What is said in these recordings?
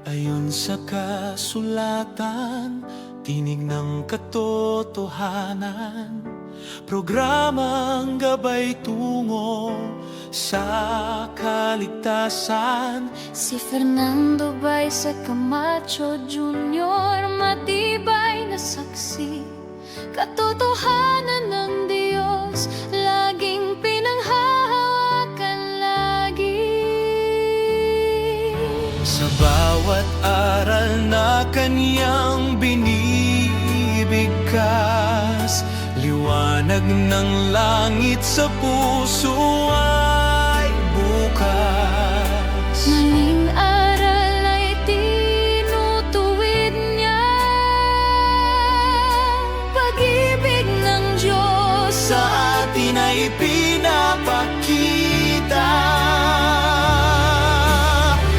Ayon sa kasulatan, tinig ng katotohanan, programang gabay tungo sa kaligtasan. Si Fernando Baisa Camacho Jr. matibay na saksi, katotohanan ng Diyos laging pinanghahawakan lagi. Sa bawat aral na kanyang binibigkas, liwanag ng langit sa puso ay bukas. Maling aral ay tinutuwid niya, pag-ibig ng Diyos Sa atin ay pinapakita.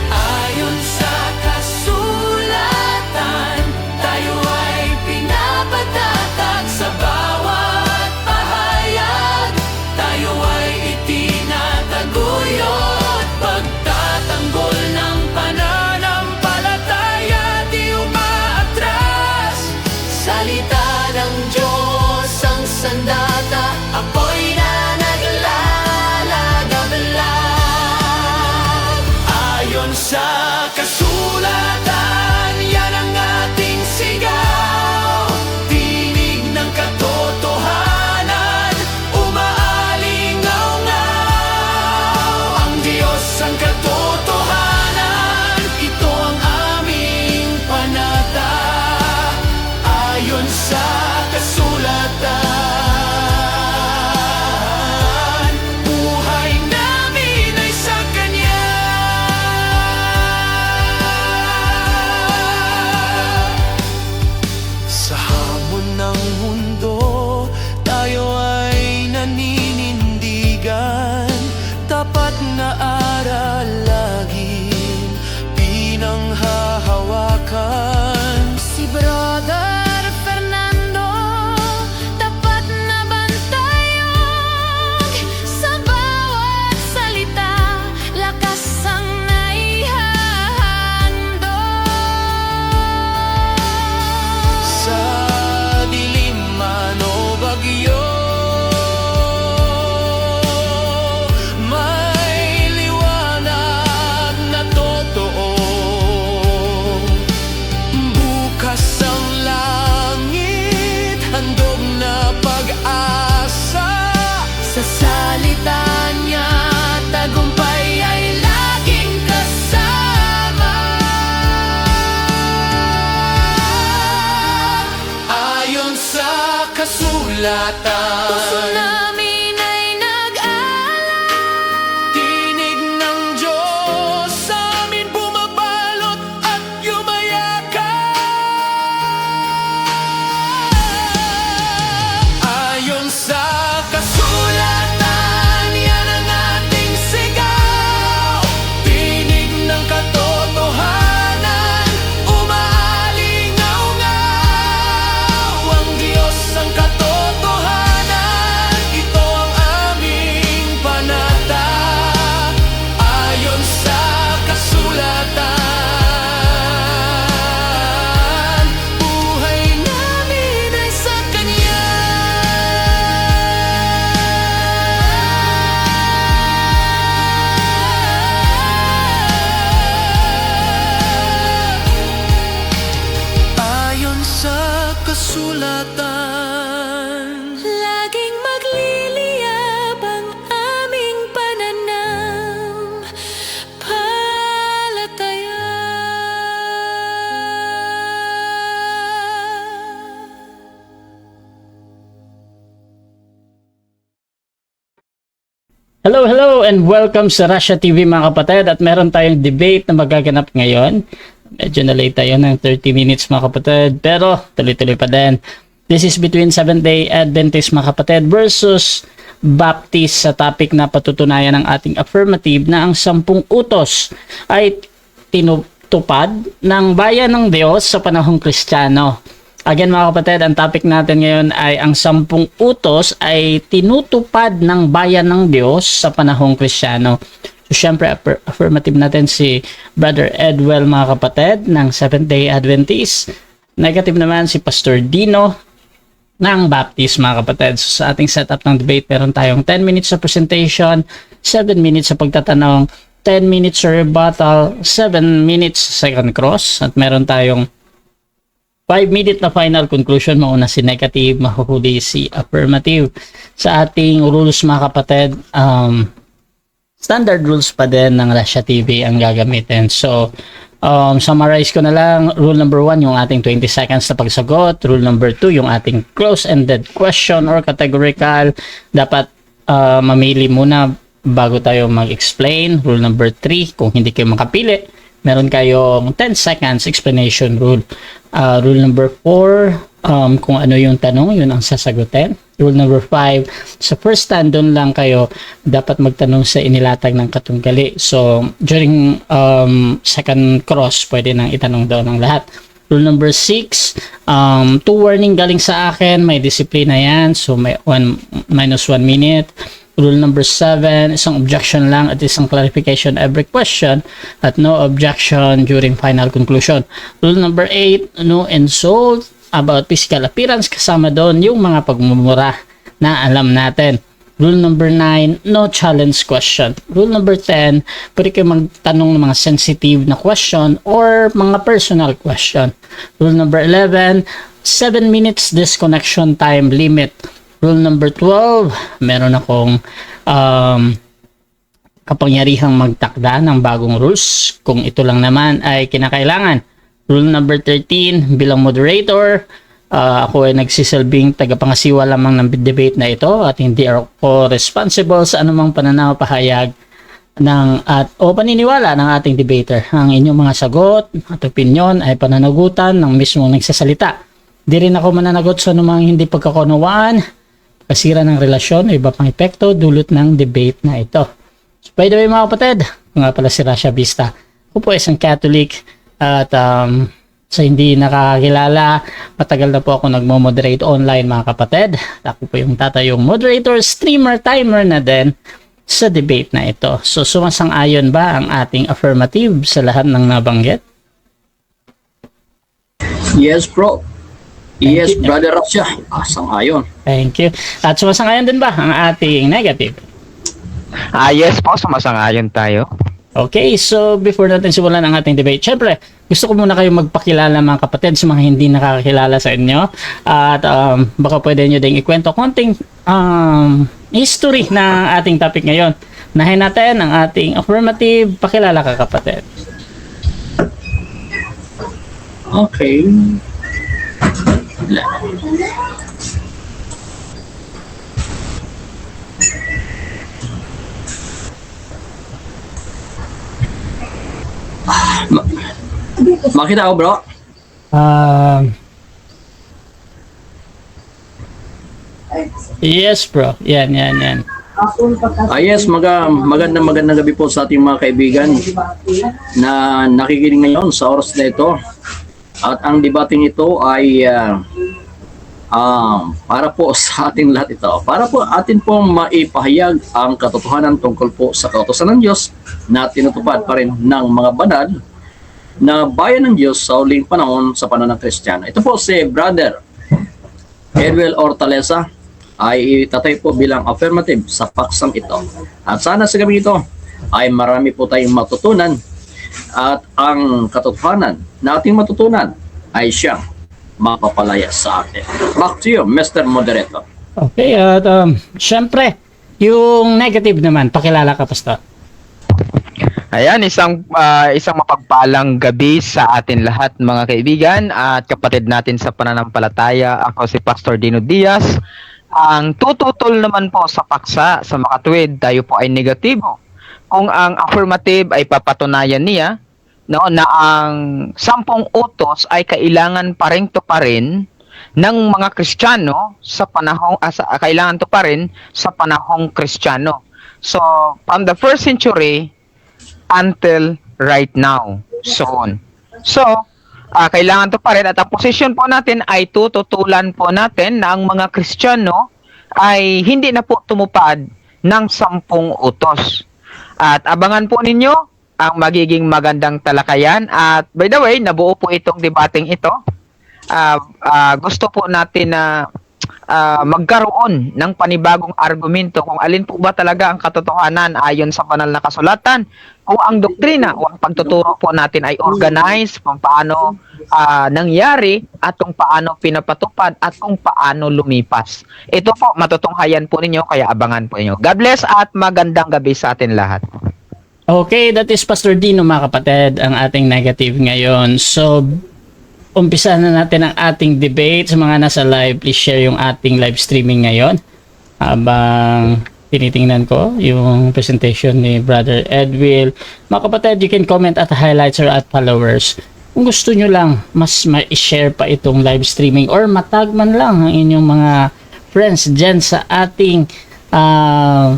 Ayon sa kasulatan, tayo ay pinapatatag. Sa bawat pahayag, tayo ay itinataguyod. Pagtatanggol ng pananampalataya, di umaatras. Salita ng Diyos ang sandata, apoy na naglalagablab. Ayon sa kasulatan, yan ang ating sigaw. Tinig ng katotohanan, umaalingaw-ngaw. Ang Diyos ang katotohanan, ito ang aming panata. Ayon sa kasulatan, buhay namin ay sa Kanya. Sa hamon ng mundo, tayo ay naninindigan. Tapat na aral laging pinanghahawakan. Si Brother Fernando, tapat na bantayog. Sa bawat salita, lakas ang naihahandog. Sa dilim man o bagyo, may liwanag na totoo. Bukas ang langit, handog na pag-asa. Sa salita niya, tagumpay ay laging kasama. Ayon sa kasulatan, Puso namin ay nag-aalala. tinig ng Diyos sa amin bumabalot at yumayakap. Ayon sa kasulatan, yan ang ating sigaw. Tinig ng katotohanan, umaalingaw-ngaw. Ang Diyos ang katotohanan, ito ang aming panata. Ayon sa kasulatan, buhay namin ay sa Kanya. Ayon sa kasulatan, Laging magliliyab ang aming pananampalataya. Hello, hello, and welcome sa Russia TV mga kapatid. At meron tayong debate na magaganap ngayon. Medyo na-late tayo ng 30 minutes mga kapatid, pero tuloy-tuloy pa din. This is between Seventh-day Adventist mga kapatid versus Baptist sa topic na patutunayan ng ating affirmative na ang 10 utos ay tinutupad ng bayan ng Diyos sa panahong Kristiyano. Again mga kapatid, ang topic natin ngayon ay ang 10 utos ay tinutupad ng bayan ng Diyos sa panahong Kristiyano. So, syempre, affirmative natin si Brother Edwell, mga kapatid, ng Seventh-day Adventist. Negative naman si Pastor Dino ng Baptist, mga kapatid. So, sa ating setup ng debate, meron tayong 10 minutes sa presentation, 7 minutes sa pagtatanong, 10 minutes sa rebuttal, 7 minutes sa second cross, at meron tayong 5-minute na final conclusion. Mauna si negative, mahuhuli si affirmative. Sa ating rules, mga kapatid, standard rules pa din ng Russia TV ang gagamitin. So, summarize ko na lang. Rule number 1, yung ating 20 seconds na pagsagot. Rule number 2, yung ating close-ended question or categorical. Dapat mamili muna bago tayo mag-explain. Rule number 3, kung hindi kayo makapili, meron kayong 10 seconds explanation rule. Rule number 4, kung ano yung tanong, yun ang sasagutin. Rule number 5, sa first stand, doon lang kayo dapat magtanong sa inilatag ng katunggali. So, during second cross, pwede nang itanong daw ng lahat. Rule number 6, 2 warning galing sa akin, may disiplina yan. So, may minus 1 minute. Rule number 7, isang objection lang at isang clarification every question at no objection during final conclusion. Rule number 8, no insult about physical appearance, kasama doon yung mga pagmumura na alam natin. Rule number 9, no challenge question. Rule number 10, pwede kayo magtanong ng mga sensitive na question or mga personal question. Rule number 11, 7 minutes disconnection time limit. Rule number 12, meron akong kapangyarihang magtakda ng bagong rules kung ito lang naman ay kinakailangan. Rule number 13, bilang moderator, ako ay nagsisilbing tagapangasiwa lamang ng debate na ito at hindi ako responsible sa anumang pananaw, pahayag o paniniwala ng ating debater. Ang inyong mga sagot at opinion ay pananagutan ng mismong nagsasalita. Di rin ako mananagot sa anumang hindi pagkakunawaan, kasira ng relasyon o iba pang epekto dulot ng debate na ito. So, by the way, mga kapatid, nga pala si Rasha Vista. Ako po isang Catholic at sa hindi nakakilala, matagal na po ako nagmo-moderate online, mga kapatid. Ako po yung tatayong moderator, streamer, timer na din sa debate na ito. So, sumasang-ayon ba ang ating affirmative sa lahat ng nabanggit? Yes, bro. Yes, Brother Rasha. Sang-ayon. Thank you. At sumasang-ayon din ba ang ating negative? Yes po, sumasang-ayon tayo. Okay, so before natin simulan ang ating debate, syempre, gusto ko muna kayong magpakilala, mga kapatid, sa mga hindi nakakakilala sa inyo. At baka pwede nyo ding ikwento konting history na ating topic ngayon. Nahin natin ang ating affirmative. Pakilala ka, kapatid. Okay. Makita ko, bro? Yes, bro. Yan. Yes, magandang gabi po sa ating mga kaibigan na nakikinig ngayon sa oras na ito. At ang debating ito ay para po sa ating lahat ito. Para po atin pong maipahayag ang katotohanan tungkol po sa kautusan ng Diyos na tinutupad pa rin ng mga banal na bayan ng Diyos sa uling panahon sa panahon ng Kristiyano. Ito po si Brother Edwell Hortaleza ay itatay po bilang affirmative sa paksang ito. At sana sa gabi ito ay marami po tayong matutunan at ang katotohanan na ating matutunan ay siyang mapapalaya sa atin. Back to you, Mr. Moderator. Okay, at syempre, yung negative naman, pakilala ka, Pastor. Ayan, isang mapagpalang gabi sa atin lahat, mga kaibigan at kapatid natin sa pananampalataya. Ako si Pastor Dino Diaz. Ang tututol naman po sa paksa sa makatuwid, tayo po ay negatibo. Kung ang affirmative ay papatunayan niya na ang 10 utos ay kailangan pa rin tuparin ng mga Kristiyano sa panahong kailangan tuparin sa panahong Kristiyano. So, from the first century until right now. So, kailangan to pa rin at ang posisyon po natin ay tututulan po natin na ang mga Kristiyano ay hindi na po tumupad ng 10 utos. At abangan po ninyo ang magiging magandang talakayan. At by the way, nabuo po itong debating ito. Gusto po natin na magkaroon ng panibagong argumento kung alin po ba talaga ang katotohanan ayon sa banal na kasulatan, kung ang doktrina o ang pagtuturo po natin ay organized, kung paano nangyari at kung paano pinapatupad at kung paano lumipas. Ito po, matutunghayan po ninyo, kaya abangan po ninyo. God bless at magandang gabi sa atin lahat. Okay, that is Pastor Dino mga kapatid, ang ating negative ngayon. So, umpisa na natin ang ating debate. Sa mga nasa live, please share yung ating live streaming ngayon. Habang tinitingnan ko yung presentation ni Brother Edwill. Mga kapatid, you can comment at highlights or at followers. Kung gusto nyo lang, mas ma-share pa itong live streaming or matag man lang ang inyong mga friends dyan sa ating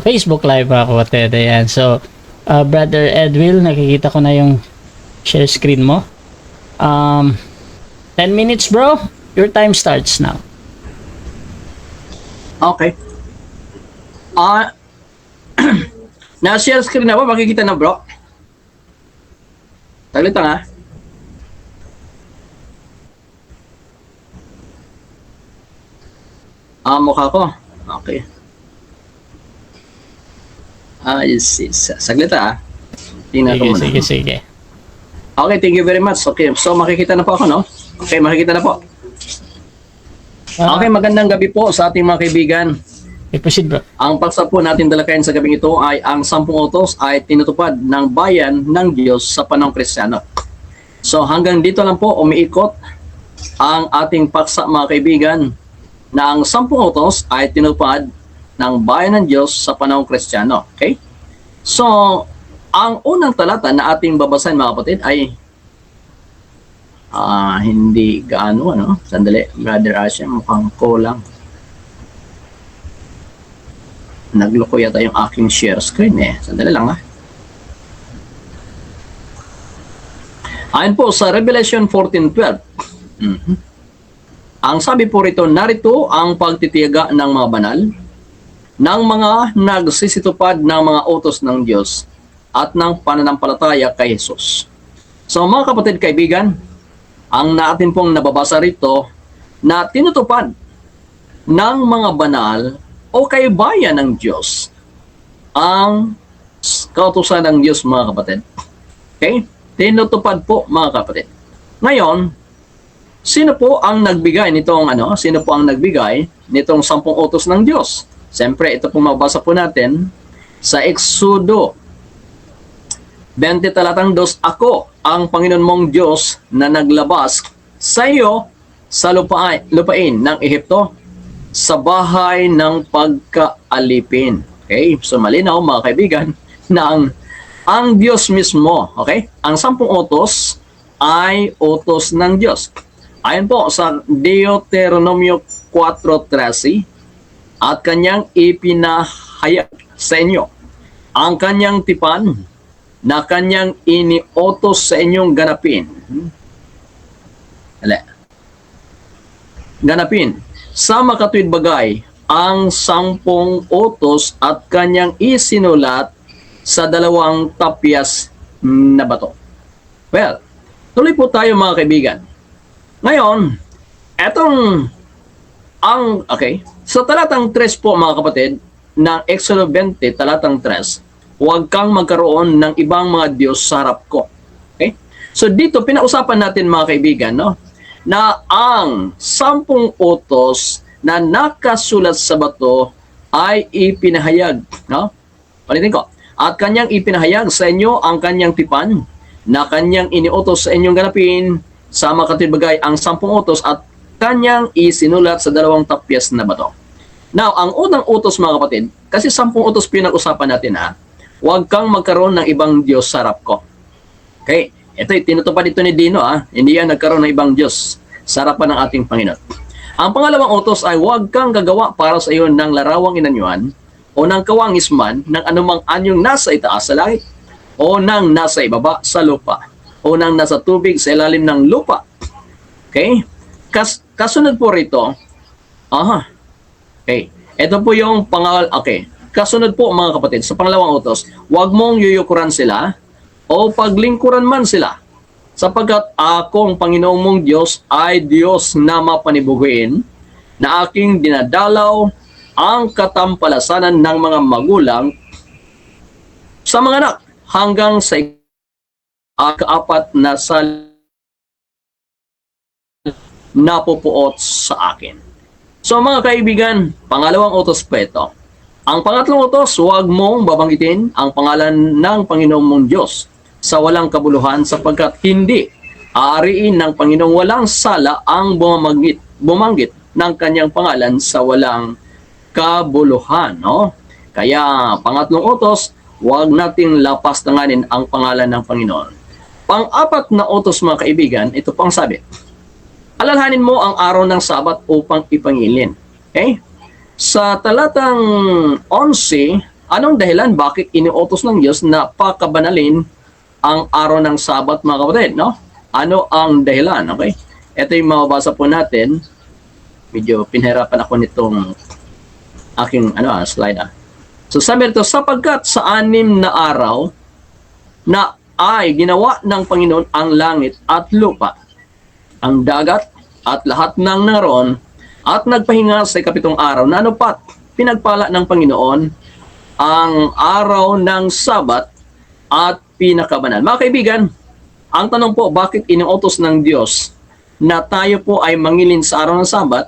Facebook live mga kapatid. Ayan. So, Brother Edwill, nakikita ko na yung share screen mo. 10 minutes bro, your time starts now. Okay. Na-share screen na ba? Makikita na bro? Saglit lang ha. Mukha ko. Okay. Saglit ha. Tingnan ko muna. Sige. Okay, thank you very much. Okay, so makikita na po ako, no? Okay, makikita na po. Okay, magandang gabi po sa ating mga kaibigan. Proceed bro. Ang paksa po natin dalakayan sa gabing ito ay ang 10 utos ay tinutupad ng bayan ng Diyos sa panahong Kristiyano. So hanggang dito lang po umiikot ang ating paksa mga kaibigan na ang 10 utos ay tinutupad ng bayan ng Diyos sa panahong Kristiyano. Okay? So, ang unang talata na ating babasahin mga kapatid ay hindi gaano, ano? Sandali, Brother Asya, mukhang kulang. Nagloko yata yung aking share screen eh. Sandali lang ha. Ayon po sa Revelation 14:12. Ang sabi po rito, narito ang pagtitiyaga ng mga banal, ng mga nagsisitupad ng mga utos ng Diyos at ng pananampalataya kay Jesus. So mga kapatid, kaibigan, ang natin pong nababasa rito na tinutupad ng mga banal o kaibayan ng Diyos ang kautusan ng Diyos mga kapatid. Okay? Tinutupad po mga kapatid. Ngayon, sino po ang nagbigay nitong Sino po ang nagbigay nitong 10 utos ng Diyos? Siyempre, ito pong mabasa po natin sa Exodo 20 talatang 2, ako ang Panginoon mong Diyos na naglabas sa iyo sa lupain ng Ehipto sa bahay ng pagkaalipin. Okay? So malinaw mga kaibigan na ang Diyos mismo, okay? Ang 10 utos ay utos ng Diyos. Ayon po sa Deuteronomio 4:13, at kanyang ipinahayag sa inyo ang kanyang tipan na kanyang iniutos sa inyong ganapin. Ganapin sa makatuwid bagay ang 10 utos at kanyang isinulat sa 2 tapyas na bato. Well, tuloy po tayo mga kaibigan. Ngayon, sa talatang 3 po mga kapatid, ng Exodo 20, talatang 3, huwag kang magkaroon ng ibang mga Diyos sa harap ko. Okay? So dito, pinausapan natin mga kaibigan, no? Na ang 10 utos na nakasulat sa bato ay ipinahayag. No? Palitin ko. At kanyang ipinahayag sa inyo ang kanyang tipan na kanyang iniutos sa inyong ganapin sa makatibagay ang 10 utos at kanyang isinulat sa 2 tapyas na bato. Now, ang unang utos mga kapatid, kasi 10 utos pinag-usapan natin huwag kang magkaroon ng ibang Diyos sa harap ko. Okay? Ito, tinutupad ito ni Dino Hindi yan nagkaroon ng ibang Diyos sa harapan ng ating Panginoon. Ang pangalawang utos ay huwag kang gagawa para sa iyo ng larawang inanyuan o ng kawangisman ng anumang anyong nasa itaas sa langit o ng nasa ibaba sa lupa o ng nasa tubig sa ilalim ng lupa. Okay? Kasunod po rito, okay. Ito po yung kasunod po mga kapatid, sa pangalawang utos, huwag mong yuyukuran sila o paglingkuran man sila, sapagkat akong Panginoong mong Diyos ay Diyos na mapanibuguin, na aking dinadalaw ang katampalasanan ng mga magulang sa mga anak hanggang sa kaapat na napupuot sa akin. So mga kaibigan, pangalawang utos po ito. Ang pangatlong utos, huwag mong babanggitin ang pangalan ng Panginoong mong Diyos sa walang kabuluhan, sapagkat hindi aariin ng Panginoong walang sala ang bumanggit ng kanyang pangalan sa walang kabuluhan. No? Kaya pangatlong utos, huwag nating lapastanganin ang pangalan ng Panginoon. Pang-apat na utos mga kaibigan, ito pang sabi, alalahanin mo ang araw ng Sabat upang ipangilin. Okay? Sa talatang 11, anong dahilan bakit iniutos ng Diyos na pakabanalin ang araw ng Sabat mga kapatid? No? Ano ang dahilan? Okay? Ito yung mababasa po natin. Medyo pinahirapan ako nitong aking slide. So sabi nito, sapagkat sa 6 na araw na ay ginawa ng Panginoon ang langit at lupa, ang dagat at lahat ng naroon, at nagpahinga sa 7 araw na anupat, pinagpala ng Panginoon ang araw ng Sabat at pinakabanal. Mga kaibigan, ang tanong po, bakit inuutos ng Diyos na tayo po ay mangilin sa araw ng Sabat?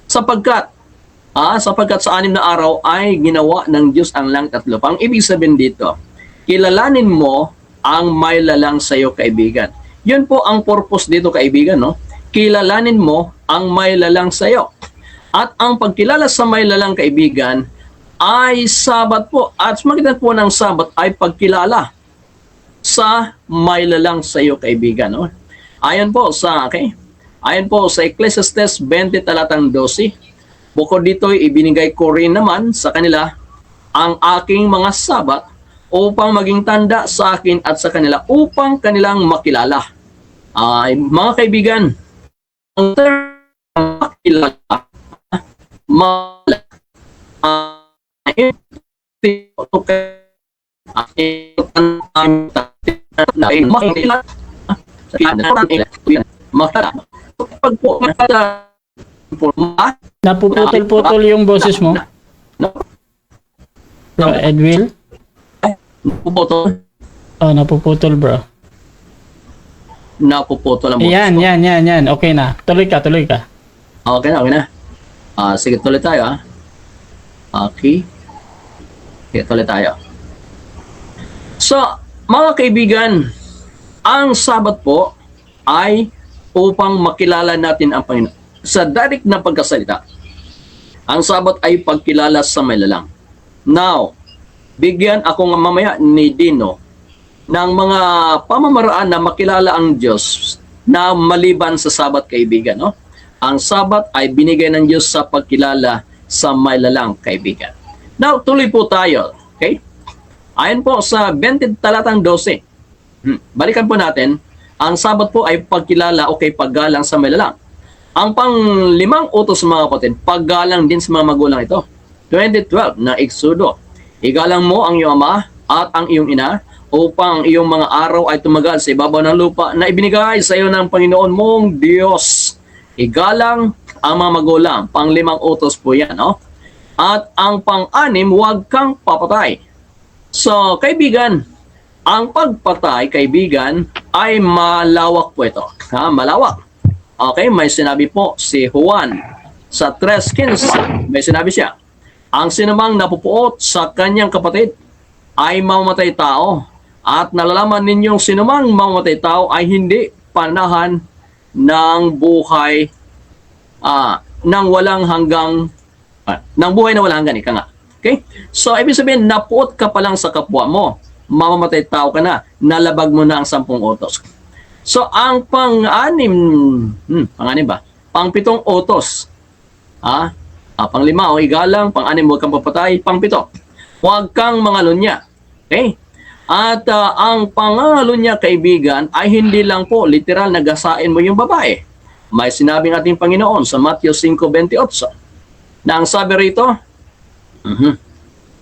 Sapagkat sa 6 na araw ay ginawa ng Diyos ang langit at lupa. Ang ibig sabihin dito, kilalanin mo ang may lalang sa iyo, kaibigan. Yun po ang purpose dito, kaibigan, no? Kilalanin mo ang may lalang sa iyo. At ang pagkilala sa may lalang, kaibigan, ay Sabat po. At magitan po ng Sabat ay pagkilala sa may lalang sa iyo, kaibigan, no? Ayon po sa Ecclesiastes 20 talatang 12, bukod dito ibinigay ko rin naman sa kanila ang aking mga Sabat upang maging tanda sa akin at sa kanila upang kanilang makilala. Mga kaibigan, ang term makilala, Napuputol-putol yung boses mo. Bro, Edwin? Napuputol. Oh, napuputol, bro. Napuputol ang boses. Yan. Okay na. Tuloy ka. Okay na. Sige, tuloy tayo. Okay. Sige, tuloy tayo. So, mga kaibigan, ang Sabat po ay upang makilala natin ang Panginoon. Sa direct na pagkasalita, ang Sabat ay pagkilala sa may lalang. Now, bigyan ako nga mamaya ni Dino ng mga pamamaraan na makilala ang Diyos na maliban sa Sabat, kaibigan. No? Ang Sabat ay binigay ng Diyos sa pagkilala sa may lalang, kaibigan. Now, tuloy po tayo. Okay? Ayon po sa 20 talatang 12. Balikan po natin, ang Sabat po ay pagkilala o paggalang sa may lalang. Ang pang-5 utos mga kapatid, paggalang din sa mga magulang ito. 2012 na Exodo. Igalang mo ang iyong ama at ang iyong ina upang iyong mga araw ay tumagal sa ibabaw ng lupa na ibinigay sa iyo ng Panginoon mong Diyos. Igalang ang mga magulang. Pang-5 utos po yan. No? At ang pang-6, huwag kang papatay. So, kaibigan, ang pagpatay, kaibigan, ay malawak po ito. Malawak. Okay, may sinabi po si Juan sa 3:15. May sinabi siya, ang sinumang napupuot sa kanyang kapatid ay mamamatay tao. At nalalaman ninyong sinumang mamamatay tao ay hindi panahan ng buhay ng walang hanggang ng buhay na walang hanggan, ika nga. Okay? So, ibig sabihin, napuot ka pa lang sa kapwa mo, mamamatay tao ka na, nalabag mo na ang 10 utos. So, ang pang-6 ba? Pang-7 utos. Pang-5, igalang, pang-6, huwag kang papatay, pang-7, huwag kang mangalunya. Okay? At ang pangalunya, kaibigan, ay hindi lang po literal na gasain mo yung babae. May sinabing ating Panginoon sa Matthew 5:28 na ang sabi rito,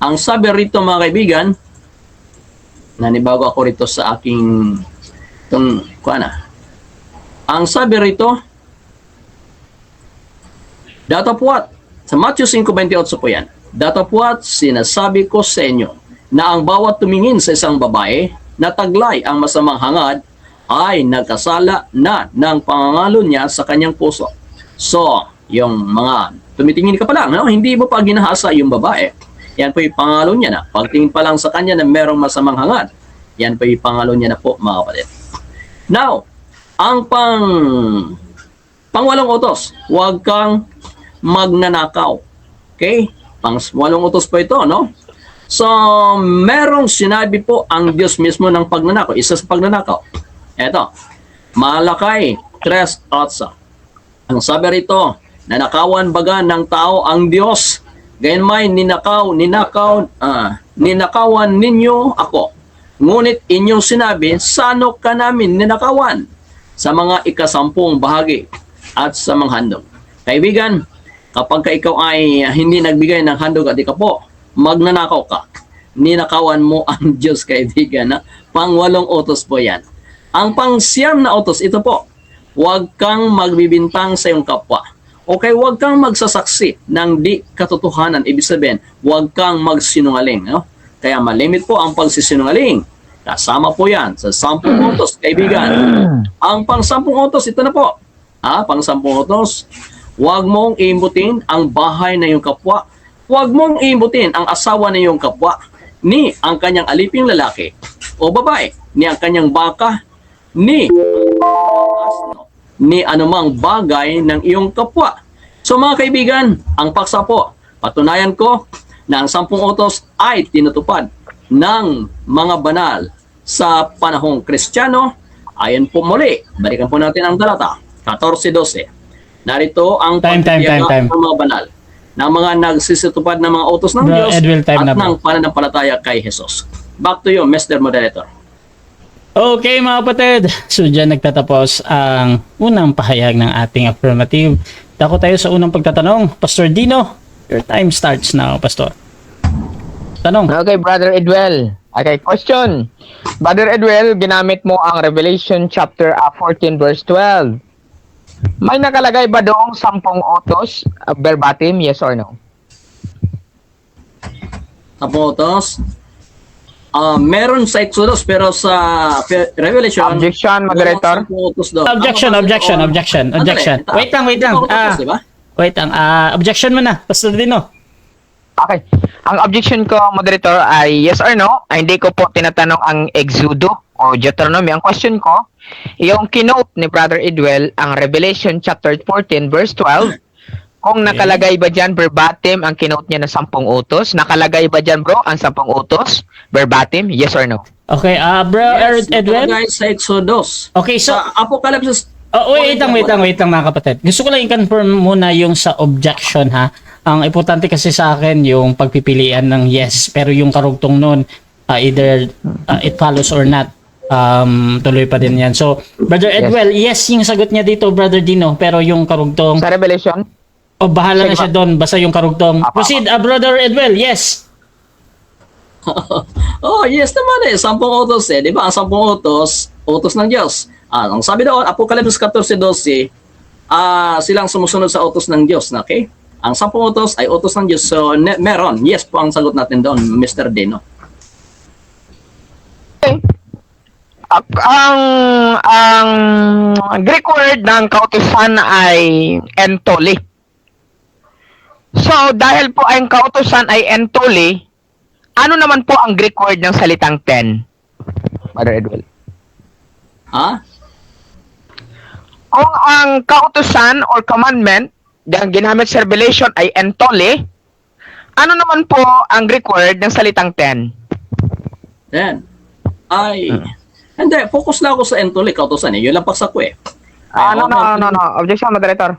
Ang sabi rito mga kaibigan, nanibago ako rito sa aking ang sabi rito, datapwat, sa Matthew 5:28 po yan, datapwat sinasabi ko sa inyo na ang bawat tumingin sa isang babae na taglay ang masamang hangad ay nagkasala na ng pangangalo niya sa kanyang puso. So, yung mga tumitingin ka pa lang, no? Hindi mo pa ginahasa yung babae. Yan po yung pangalo niya na. Pagtingin pa lang sa kanya na merong masamang hangad, yan po yung pangalo niya na po, mga kapatid. Now, ang pangwalong utos, huwag kang magnanakaw. Okay? Pangwalong utos po ito, no? So, merong sinabi po ang Diyos mismo ng pagnanakaw. Isa sa pagnanakaw. Eto, Malakay 3:8. Ang sabi rito, nanakawan baga ng tao ang Diyos. Gayunmay ninakawan ninyo ako. Ngunit inyong sinabi, sano ka namin ninakawan? Sa mga ikasampung bahagi at sa mga handog. Kaibigan, kapag ikaw ay hindi nagbigay ng handog at ikapo, magnanakaw ka. Ninakawan mo ang Diyos, kaibigan. Pangwalong utos po yan. Ang pang-siyam na utos, ito po, huwag kang magbibintang sa iyong kapwa. Okay, huwag kang magsasaksi ng di katotohanan. Ibig sabihin, huwag kang magsinungaling. No? Kaya malimit po ang pagsisinungaling. Kasama po yan sa 10 utos, kaibigan. Ang pang-10 utos, ito na po. Pang-10 utos, huwag mong iimbutin ang bahay na iyong kapwa. Huwag mong iimbutin ang asawa na iyong kapwa, ni ang kanyang aliping lalaki o babae, ni ang kanyang baka, ni asno, ni anumang bagay ng iyong kapwa. So mga kaibigan, ang paksa po, patunayan ko na ang 10 utos ay tinutupad ng mga banal sa panahong Kristiyano. Ayon po muli, balikan po natin ang talata 14:12. Narito ang Time. ng mga banal ng mga nagsisitupad ng mga utos ng Bro, Diyos Edwin, time at na, ng pananampalataya kay Jesus. Back to you, Mr. Moderator. Okay mga kapatid, so dyan nagtatapos ang unang pahayag ng ating affirmative. Dako tayo sa unang pagtatanong. Pastor Dino, your time starts now, Pastor. Tanong. Okay, Brother Edwell. Okay, question. Brother Edwell, ginamit mo ang Revelation chapter 14 verse 12. May nakalagay ba doong 10 utos verbatim, yes or no? Tapos utos, meron sa Exodus pero sa Revelation, Objection, Moderator. walang 10 utos daw. Objection. Wait lang. Wait lang. Objection mo na, Pastor Dino. Okay. Ang objection ko, Moderator, ay yes or no. Ay, hindi ko po tinatanong ang Exodo o Deuteronomy. Ang question ko, yung kinote ni Brother Edwell, ang Revelation chapter 14 verse 12, kung nakalagay ba dyan verbatim ang kinote niya na 10 utos? Nakalagay ba dyan, bro, ang 10 utos? Verbatim? Yes or no? Okay, bro, Yes, Edwin. nakalagay sa Exodus. Okay, so Sa Apocalypse. wait lang mga kapatid. Gusto ko lang i-confirm muna yung sa objection ha. Ang importante kasi sa akin yung pagpipilian ng yes, pero yung karugtong nun, either it follows or not, tuloy pa din yan. So, Brother Edwell, yes yung sagot niya dito, Brother Dino, pero yung karugtong, Sa Revelation? bahala na siya doon, basta yung karugtong. Proceed, Brother Edwell, yes. Yes naman 10 utos di ba? Ang 10 utos ng Diyos. Ang sabi doon, Apocalypse 14:12, silang sumusunod sa utos ng Diyos, okay? Ang 10 utos ay utos ng Diyos. So, meron. Yes po ang sagot natin doon, Mr. Dino. Okay. Ang Greek word ng kautusan ay entoli. So, dahil po ang kautusan ay entoli, ano naman po ang Greek word ng salitang ten? Brother Edwell. Kung ang kautusan or commandment ang ginamit sa Revelation ay entoli, ano naman po ang Greek word ng salitang ten? Then, hindi, focus lang ako sa entoli, kautosan Yun lang paksa ko No. Objection, Moderator.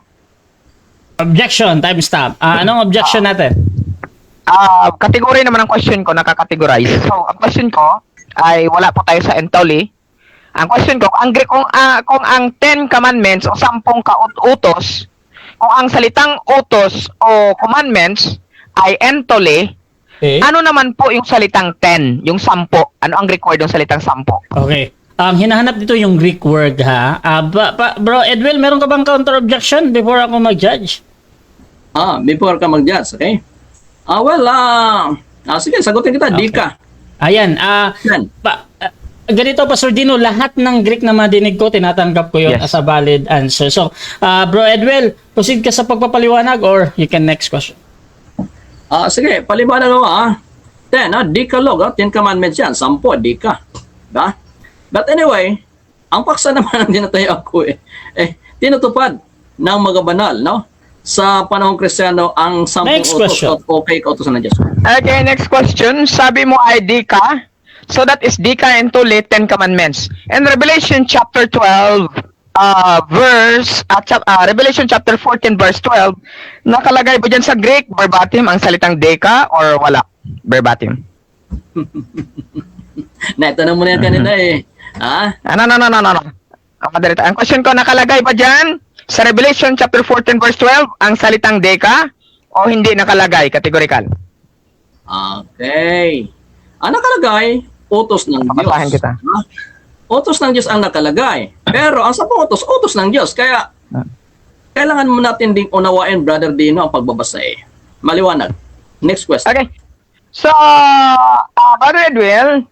Objection, time stop. Anong objection natin? Category naman ang question ko, nakakategorize. So, ang question ko ay wala po tayo sa entoli. Ang question ko, kung ang 10 commandments o 10 utos, kung ang salitang utos o commandments ay entoli, Okay. Ano naman po yung salitang 10, yung 10? Ano ang Greek word ng salitang 10? Okay. Hinahanap dito yung Greek word ha. Bro Edwin, meron ka bang counter objection before ako mag-judge? Before ka mag-judge, okay? Sige, sagutin kita, di ka. Ayan, Yan. ganito Pastor Dino, lahat ng Greek na madinig ko, tinatanggap ko yun Yes. as a valid answer. So, Bro Edwin, proceed ka sa pagpapaliwanag or you can next question. Sige, paliwanag mo 10, Decalogue, 10 commandments yan. 10, di ka. Diba? But anyway, ang paksa naman ang dinatayo ko tinutupad ng mga banal, no? Sa panahong Kristiyano, ang 10 Next utos question. at okay kautosan ng Diyos. Okay, next question. Sabi mo ay di ka. So that is di ka and tuli, 10 commandments. And Revelation chapter 12, Revelation chapter 14 verse 12, nakalagay ba dyan sa Greek verbatim ang salitang deka or wala? Verbatim. Naitanong mo na yan kanina No. Ang question ko, nakalagay ba dyan sa Revelation chapter 14 verse 12 ang salitang deka o hindi nakalagay? Categorical. Okay. Ang nakalagay, utos ng Papasahin Diyos. kita. Utos ng Diyos ang nakalagay. Pero ang 10 utos ng Diyos. Kaya, kailangan mo natin ding unawain, Brother Dino, ang pagbabasa Maliwanag. Next question. Okay. So, Brother Edwin,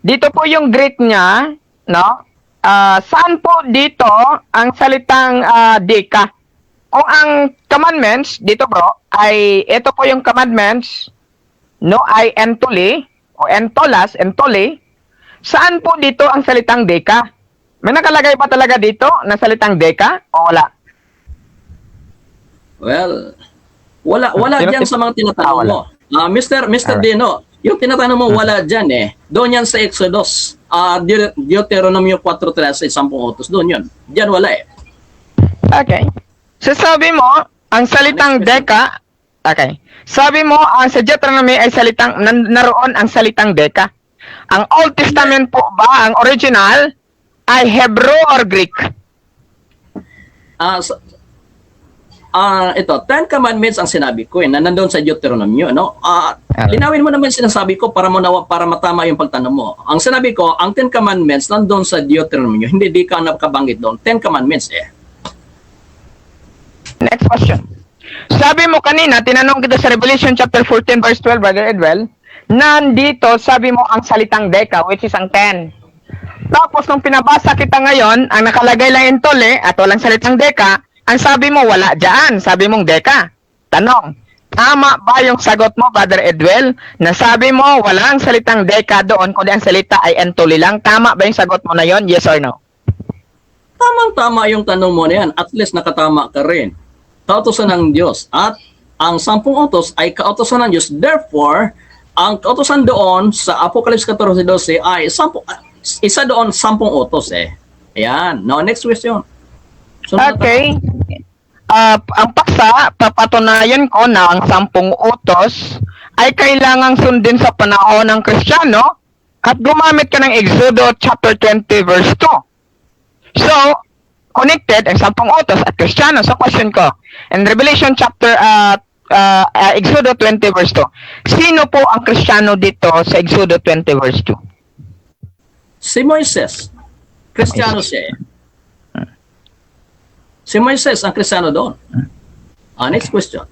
dito po yung Greek niya, no? Saan po dito ang salitang deka? Kung ang commandments, dito bro, ay ito po yung commandments, no, ay entoli, o entolas, entoli, saan po dito ang salitang deka? May nakalagay pa talaga dito na salitang deka o wala? Well, wala diyan sa mga tinatanong wala. mo. Mr. Dino, yung tinatanong mo wala diyan Doon yan sa Exodus. Deuteronomio 4:13, 10 utos. Doon yun. Diyan wala Okay. So sabi mo, ang salitang deka, okay. Sabi mo, ang sa Deuteronomy ay salitang, naroon ang salitang deka. Ang Old Testament po ba, ang original, ay Hebrew or Greek? Ito, 10 commandments ang sinabi ko na nandoon sa Deuteronomio, no? Linawin mo naman yung sinasabi ko para matama yung pagtanong mo. Ang sinabi ko, ang 10 commandments nandoon sa Deuteronomio, hindi di ka nakabanggit doon. 10 commandments Next question. Sabi mo kanina, tinanong kita sa Revelation chapter 14 verse 12, Brother Edwell, nandito sabi mo ang salitang deka, which is ang 10. Tapos nung pinabasa kita ngayon, ang nakalagay lang yung tole at walang salitang deka, ang sabi mo wala dyan, sabi mong deka. Tanong, tama ba yung sagot mo, Brother Edwell, na sabi mo walang salitang deka doon, kundi ang salita ay entoli lang? Tama ba yung sagot mo na yon? Yes or no? Tamang-tama yung tanong mo na yan. At least nakatama ka rin. Kautosan ng Diyos. At ang 10 utos ay kautosan ng Diyos. Therefore, ang kautosan doon sa Apocalypse 14:12 ay isa doon 10 utos Ayan. Now, next question. Sunod na Okay. Ang paksa, papatunayan ko na ang 10 utos ay kailangang sundin sa panahon ng Kristiyano at gumamit ka ng Exodo chapter 20 verse 2. So, connected ang 10 utos at Kristiyano. So, question ko, in Revelation chapter Exodo 20 verse 2, sino po ang Kristiyano dito sa Exodo 20 verse 2? Si Moises. Kristiyano siya Si Moises ang Kristiyano doon. Next question.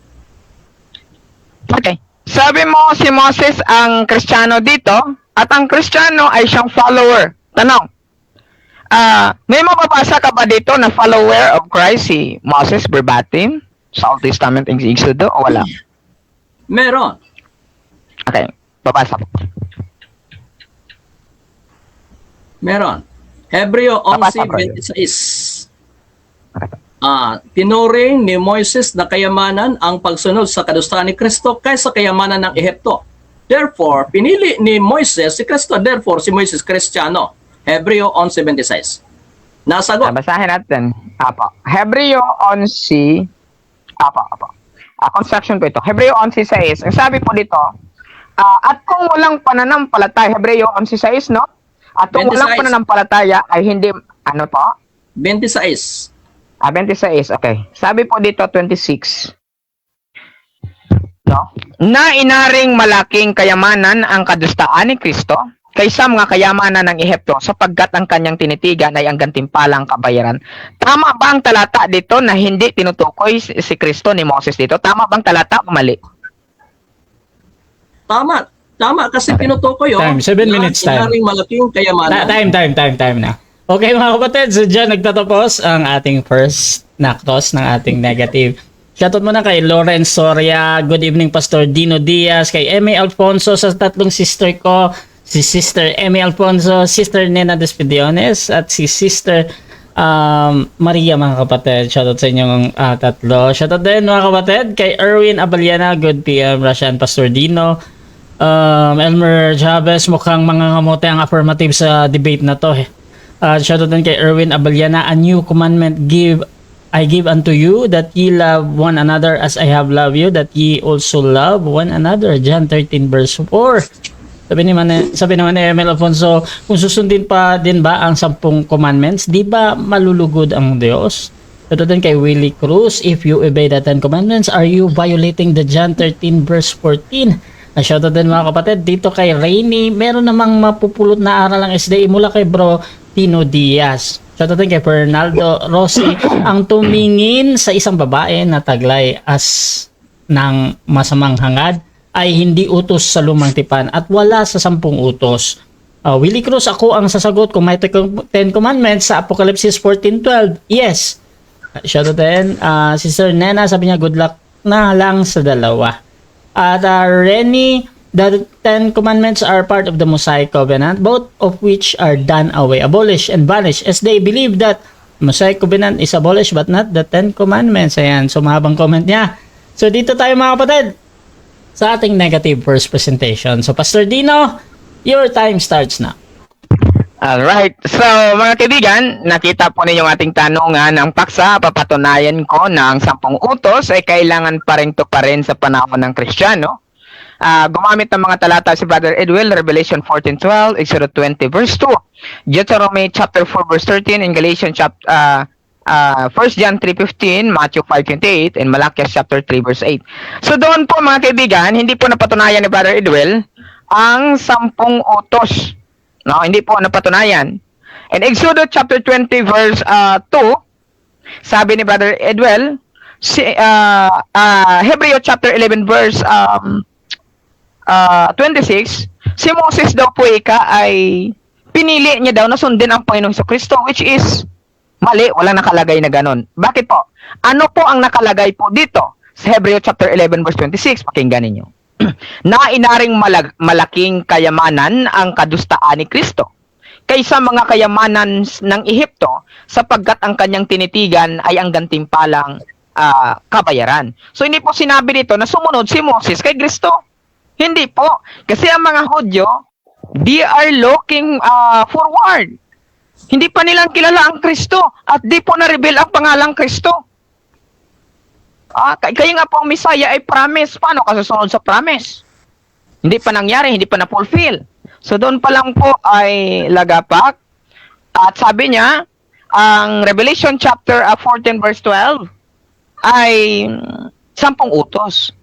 Okay. Sabi mo si Moses ang Kristiyano dito at ang Kristiyano ay siyang follower. Tanong, may mababasa ka ba dito na follower of Christ si Moses verbatim sa Old Testament in Exodus o wala? Meron. Okay, babasa ko. Meron. Hebreo Babasa ko. 11:26. Tinuring ni Moises na kayamanan ang pagsunod sa kadustahan ni Kristo kaysa kayamanan ng Ehipto. Therefore, pinili ni Moises si Kristo. Therefore, si Moises Kristiyano. Hebreo 11:26. Nasagot. Basahin natin. Apo. Hebreo 11. Apo. Construction po ito. Hebreo 11:6. Ang sabi po dito, at kung walang pananampalataya, Hebreo 11:6, no? At kung 26. walang pananampalataya ay hindi, ano po? 26. 26, okay. Sabi po dito 26. no? Na inaring malaking kayamanan ang kadustaan ni Kristo kaysa mga kayamanan ng Ehipto sapagkat ang kanyang tinitigan ay ang gantimpalang kabayaran. Tama ba ang talata dito na hindi tinutukoy si Kristo ni Moses dito? Tama bang talata o mali? Tama kasi tinutukoy Time, 7 minutes time. Inaring malaking kayamanan. Time na. Okay mga kapatid, so dyan nagtatapos ang ating first naktos ng ating negative. Shoutout muna kay Lawrence Soria, good evening Pastor Dino Diaz, kay Emmy Alfonso, sa tatlong sister ko, si Sister Emmy Alfonso, Sister Nena Despidiones, at si Sister Maria mga kapatid. Shoutout sa inyong tatlo. Shoutout din mga kapatid kay Erwin Abaliana, good PM, Russian Pastor Dino. Elmer Chavez, mukhang mga ngamote ang affirmative sa debate na to. Shoutout din kay Erwin Abaliana, a new commandment I give unto you, that ye love one another as I have loved you, that ye also love one another. John 13 verse 4. Sabi naman ni Emil Alfonso, kung susundin pa din ba ang 10 commandments, di ba malulugod ang Diyos? Ito din kay Willie Cruz, if you obey the 10 commandments, are you violating the John 13 verse 14? Shoutout din mga kapatid dito kay Rainy, meron namang mapupulot na aral ang SDA mula kay Bro Tino Diaz. Shoutout din kay Fernaldo Rossi, ang tumingin sa isang babae na taglay as ng masamang hangad ay hindi utos sa lumang tipan at wala sa 10 utos. Willie Cruz, ako ang sasagot kung may 10 commandments sa Apocalypse 14:12. Yes. Shoutout din Sister Nena, sabi niya good luck na lang sa dalawa. At Renny, the 10 commandments are part of the Mosaic Covenant, both of which are done away, abolished, and vanished, as they believe that Mosaic Covenant is abolished but not the 10 commandments. Ayan, so mahabang comment niya. So dito tayo mga kapatid sa ating negative first presentation. So Pastor Dino, your time starts now. Alright. So, mga kaibigan, nakita po ninyong ating tanungan ng paksa. Papatunayan ko na ang 10 utos ay kailangan pa rin tuparin sa panahon ng Kristiyano. Gumamit ng mga talata si Brother Edwell, Revelation 14:12, Exodus 20 verse 2, Deuteronomy chapter 4 verse 13, and Galatians 1 John 3:15, Matthew 5:28, and Malachias chapter 3 verse 8. So doon po mga kaibigan, hindi po napatunayan ni Brother Edwell ang 10 utos. No, hindi po napatunayan. And Exodus chapter 20 verse 2, sabi ni Brother Edwell, Hebreo chapter 11 verse 26, si Moses daw po ay pinili niya daw na sundin ang Panginoong Jesucristo, which is mali, walang nakalagay na ganon. Bakit po? Ano po ang nakalagay po dito sa Hebreo chapter 11 verse 26? Pakinggan ninyo. Na inaring malaking kayamanan ang kadustaan ni Kristo kaysa mga kayamanan ng Ehipto sapagkat ang kanyang tinitigan ay ang gantimpalang kabayaran. So hindi po sinabi dito na sumunod si Moses kay Kristo. Hindi po. Kasi ang mga Hudyo, they are looking forward. Hindi pa nilang kilala ang Kristo at di po na-reveal ang pangalang Kristo. Kaya nga po ang Messiah ay promise. Paano ka susunod sa promise? Hindi pa nangyari, hindi pa na-fulfill. So doon pa lang po ay lagapak. At sabi niya, ang Revelation chapter 14 verse 12 ay 10 utos.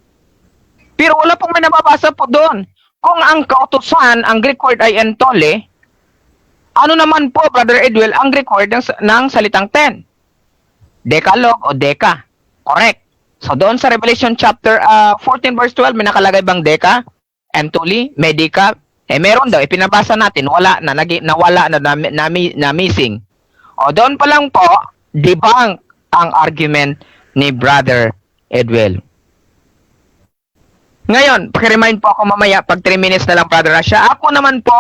Pero wala pong may nababasa po doon. Kung ang kautusan, ang Greek word ay entole, ano naman po, Brother Edwell, ang Greek word ng salitang 10? Decalogue o deka. Correct. So doon sa Revelation chapter 14 verse 12, may nakalagay bang deka? Entole? Medica? Meron daw. Pinabasa natin. Wala na. Nawala na missing. O doon pa lang po, debunk ang argument ni Brother Edwell. Ngayon, pakiremind po ako mamaya pag 3 minutes na lang, Brother Rasha. Ako naman po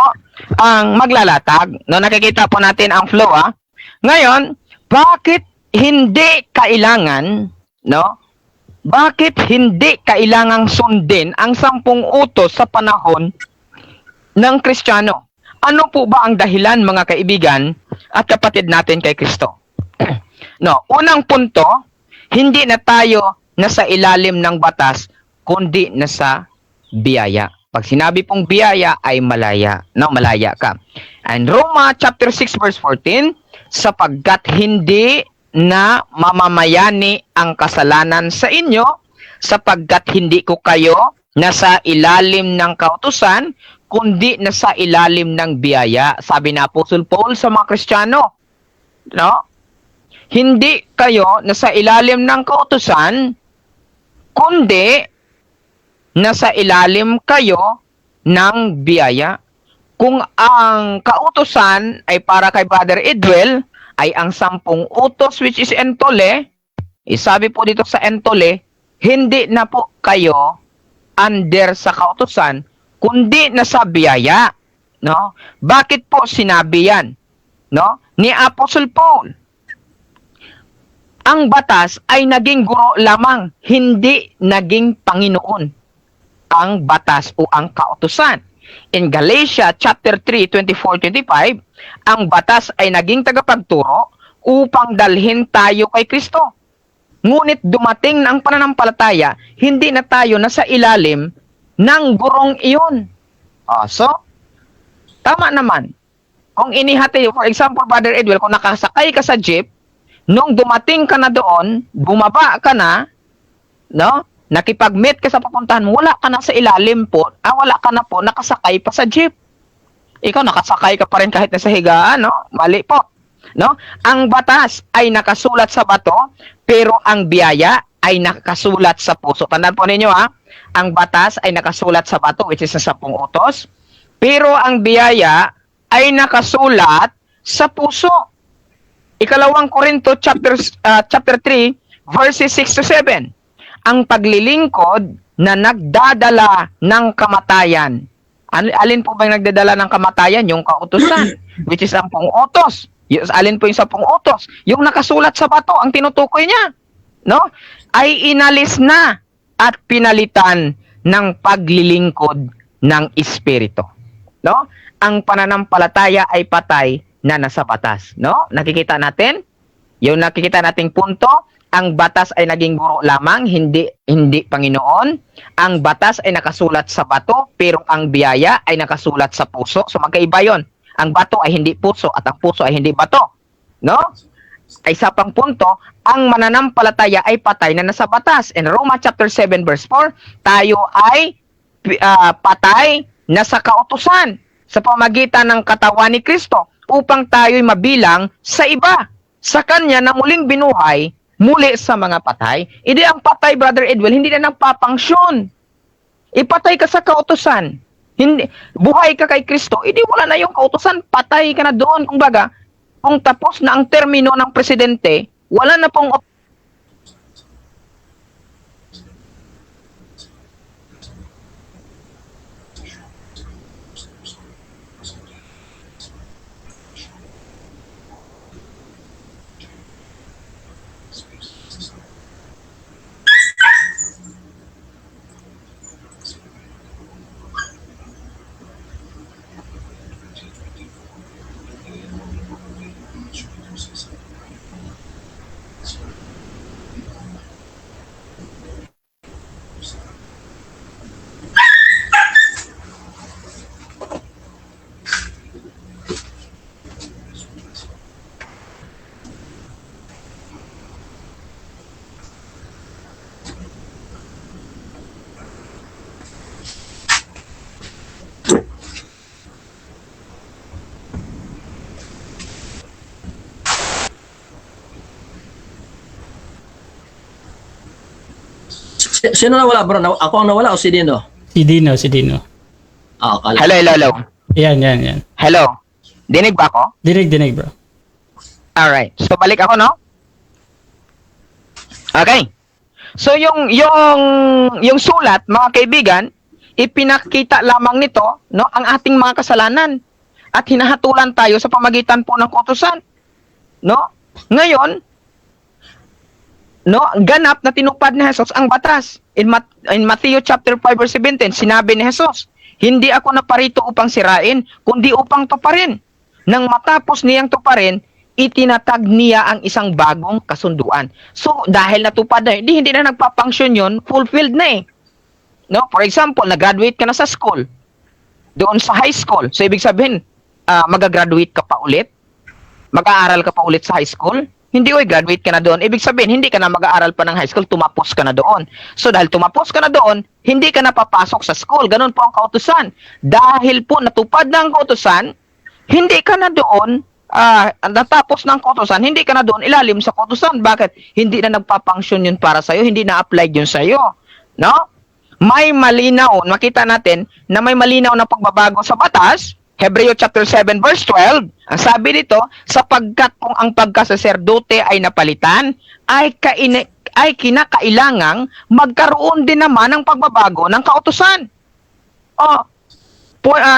ang maglalatag. No, nakikita po natin ang flow, ha? Ngayon, bakit hindi kailangan, no? Bakit hindi kailangang sundin ang 10 utos sa panahon ng Kristiyano? Ano po ba ang dahilan, mga kaibigan at kapatid natin kay Kristo? No, unang punto, hindi na tayo nasa ilalim ng batas, kundi nasa biyaya. Pag sinabi pong biyaya ay malaya, no, malaya ka. And Roma chapter 6 verse 14, sapagkat hindi na mamamayani ang kasalanan sa inyo sapagkat hindi ko kayo nasa ilalim ng kautusan, kundi nasa ilalim ng biyaya. Sabi na Apostle Paul sa mga Kristiyano. No? Hindi kayo nasa ilalim ng kautusan, kundi nasa ilalim kayo ng biyaya. Kung ang kautusan ay para kay Brother Edwel, ay ang 10 utos which is entole, isabi po dito sa entole, hindi na po kayo under sa kautusan, kundi nasa biyaya. No? Bakit po sinabi yan? No? Ni Apostle Paul. Ang batas ay naging guro lamang, hindi naging Panginoon. Ang batas o ang kautusan. In Galatia chapter 3, 24-25, ang batas ay naging tagapagturo upang dalhin tayo kay Kristo. Ngunit dumating na ang pananampalataya, hindi na tayo nasa ilalim ng gurong iyon. So, tama naman. Kung inihati, for example, Brother Edwel, kung nakasakay ka sa jeep, nung dumating ka na doon, bumaba ka na, no? Nakipag-meet ka sa papuntahan mo, wala ka na sa ilalim po, wala ka na po, nakasakay pa sa jeep. Ikaw, nakasakay ka pa rin kahit nasa higaan, no? Mali po. No? Ang batas ay nakasulat sa bato, pero ang biyaya ay nakasulat sa puso. Tandaan po ninyo, ha? Ang batas ay nakasulat sa bato, which is sa 10 utos, pero ang biyaya ay nakasulat sa puso. Ikalawang Korinto chapter 3, verses 6-7. Ang paglilingkod na nagdadala ng kamatayan. Alin po ba yung nagdadala ng kamatayan? Yung kautusan, which is 10 utos. Alin po yung 10 utos? Yung nakasulat sa bato, ang tinutukoy niya, no? Ay inalis na at pinalitan ng paglilingkod ng Espiritu. No? Ang pananampalataya ay patay na nasa batas. No? Nakikita natin? Yung nakikita nating punto, ang batas ay naging guro lamang, hindi Panginoon. Ang batas ay nakasulat sa bato, pero ang biyaya ay nakasulat sa puso. So magkaiba yun. Ang bato ay hindi puso at ang puso ay hindi bato. No? Ay sa pang punto, ang mananampalataya ay patay na nasa batas. In Roma chapter 7 verse 4, tayo ay patay na sa kautusan sa pamagitan ng katawan ni Kristo upang tayo'y mabilang sa iba. Sa Kanya na muling binuhay muli sa mga patay. Hindi ang patay, Brother Edwel, hindi na nagpapangsyon. Ipatay ka sa kautusan. Hindi, buhay ka kay Kristo, hindi wala na yung kautusan, patay ka na doon. Kumbaga, kung tapos na ang termino ng presidente, wala na pong Sino nawala, bro? Ako ang nawala o si Dino? Si Dino. Akala. Hello. Yan. Hello. Dinig ba ako? Dinig, bro. Alright. So, balik ako, no? Okay. So, yung sulat, mga kaibigan, ipinakita lamang nito, no, ang ating mga kasalanan. At hinahatulan tayo sa pamagitan po ng kautusan. No? Ngayon, no, ganap na tinupad ni Jesus ang batas. In Matthew chapter 5 verse 17, sinabi ni Jesus, hindi ako naparito upang sirain, kundi upang tuparin. Nang matapos niyang tuparin, itinatag niya ang isang bagong kasunduan. So, dahil natupad na, hindi na nagpapangsyon yun, fulfilled na eh. No? For example, nag-graduate ka na sa school, doon sa high school. So, ibig sabihin, mag-graduate ka pa ulit? Mag-aaral ka pa ulit sa high school? Hindi, oy, graduate ka na doon. Ibig sabihin, hindi ka na mag-aaral pa ng high school, tumapos ka na doon. So, dahil tumapos ka na doon, hindi ka na papasok sa school. Ganun po ang kautusan. Dahil po natupad ng kautusan, hindi ka na doon, natapos ng kautusan, hindi ka na doon ilalim sa kautusan. Bakit? Hindi na nagpapangsyon yun para sa'yo, hindi na applied yun sa'yo. No? May malinaw, makita natin na may malinaw na pagbabago sa batas. Hebreo chapter 7 verse 12, ang sabi dito, sapagkat kung ang pagkasaserdote ay napalitan, ay kinakailangang magkaroon din naman ng pagbabago ng kautusan.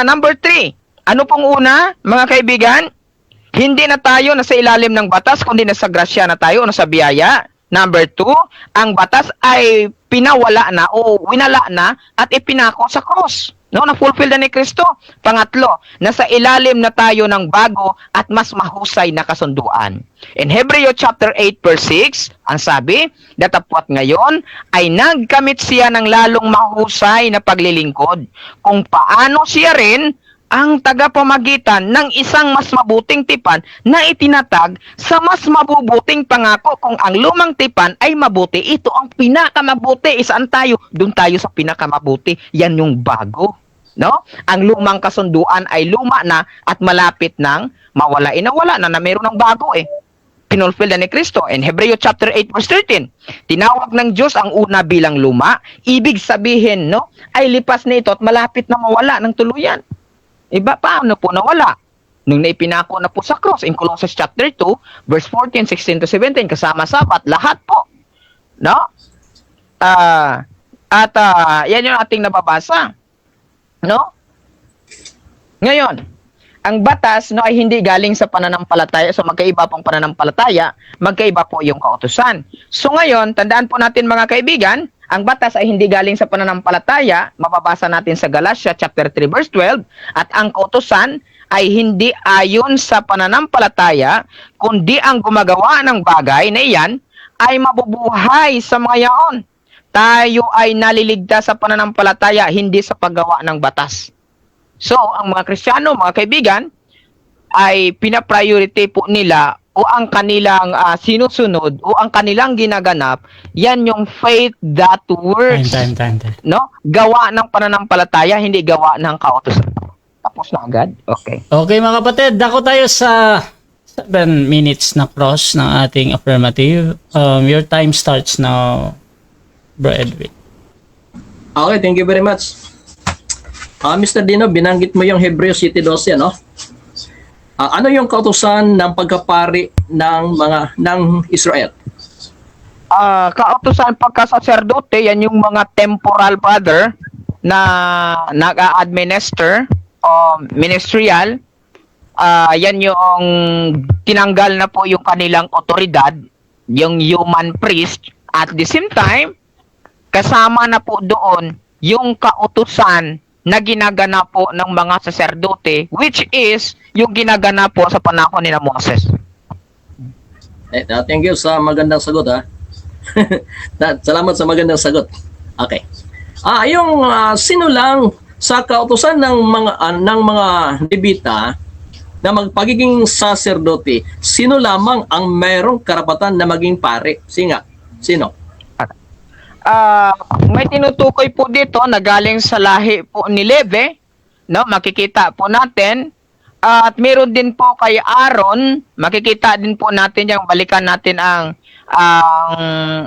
Number 3, ano pong una, mga kaibigan? Hindi na tayo nasa ilalim ng batas, kundi nasa grasya na tayo, nasa biyaya. Number 2, ang batas ay pinawala na o winala na at ipinako sa cross. No, na-fulfill na ni Kristo. Pangatlo, nasa ilalim na tayo ng bago at mas mahusay na kasunduan. In Hebreo chapter 8 verse 6, ang sabi, datapwat ngayon ay nagkamit siya ng lalong mahusay na paglilingkod, kung paano siya rin ang tagapamagitan ng isang mas mabuting tipan na itinatag sa mas mabubuting pangako. Kung ang lumang tipan ay mabuti, ito ang pinakamabuti. Isaan tayo? Doon tayo sa pinakamabuti. Yan yung bago. No? Ang lumang kasunduan ay luma na at malapit nang mawala. Inawala na meron ng bago eh. Pinulfill na ni Kristo. In Hebreo chapter 8 verse 13, tinawag ng Diyos ang una bilang luma. Ibig sabihin, no, ay lipas na ito at malapit na mawala ng tuluyan. Iba, paano po nawala? Nung naipinako na po sa cross, in Colossians chapter 2, verse 14, 16 to 17, kasama sabat, lahat po. No? Yan yung ating nababasa. No? Ngayon, ang batas no, ay hindi galing sa pananampalataya. So magkaiba pong pananampalataya, magkaiba po yung kautusan. So ngayon, tandaan po natin mga kaibigan, ang batas ay hindi galing sa pananampalataya, mababasa natin sa Galatia chapter 3 verse 12, at ang kautusan ay hindi ayon sa pananampalataya, kundi ang gumagawa ng bagay na iyan ay mabubuhay sa mga yaon. Tayo ay naliligtas sa pananampalataya, hindi sa paggawa ng batas. So, ang mga Kristiyano, mga kaibigan, ay pina-priority po nila o ang kanilang sinusunod o ang kanilang ginaganap, yan yung faith that works. Time. No? Gawa ng pananampalataya, hindi gawa ng kautusan. Tapos na agad? Okay. Okay mga kapatid, dako tayo sa 7 minutes na cross ng ating affirmative. Your time starts now, Bro Edwin. Okay, thank you very much. Mr. Dino, binanggit mo yung Hebreo 7:12, ano? Ano yung kautusan ng pagkapari ng Israel? Kautusan pagkasaserdote, yan yung mga temporal brother na nag-a-administer o ministerial. Yan yung tinanggal na po yung kanilang otoridad, yung human priest. At the same time, kasama na po doon yung kautusan na ginagana po ng mga saserdote, which is yung ginagana po sa panahon ni Moses. Thank you sa magandang sagot, ha. Salamat sa magandang sagot. Okay. Yung sino lang sa kautusan ng mga Levita na magpagiging saserdote, sino lamang ang mayroong karapatan na maging pare? Sino? May tinutukoy po dito na galing sa lahi po ni Levi, no? Makikita po natin. At meron din po kay Aaron, makikita din po natin yung balikan natin ang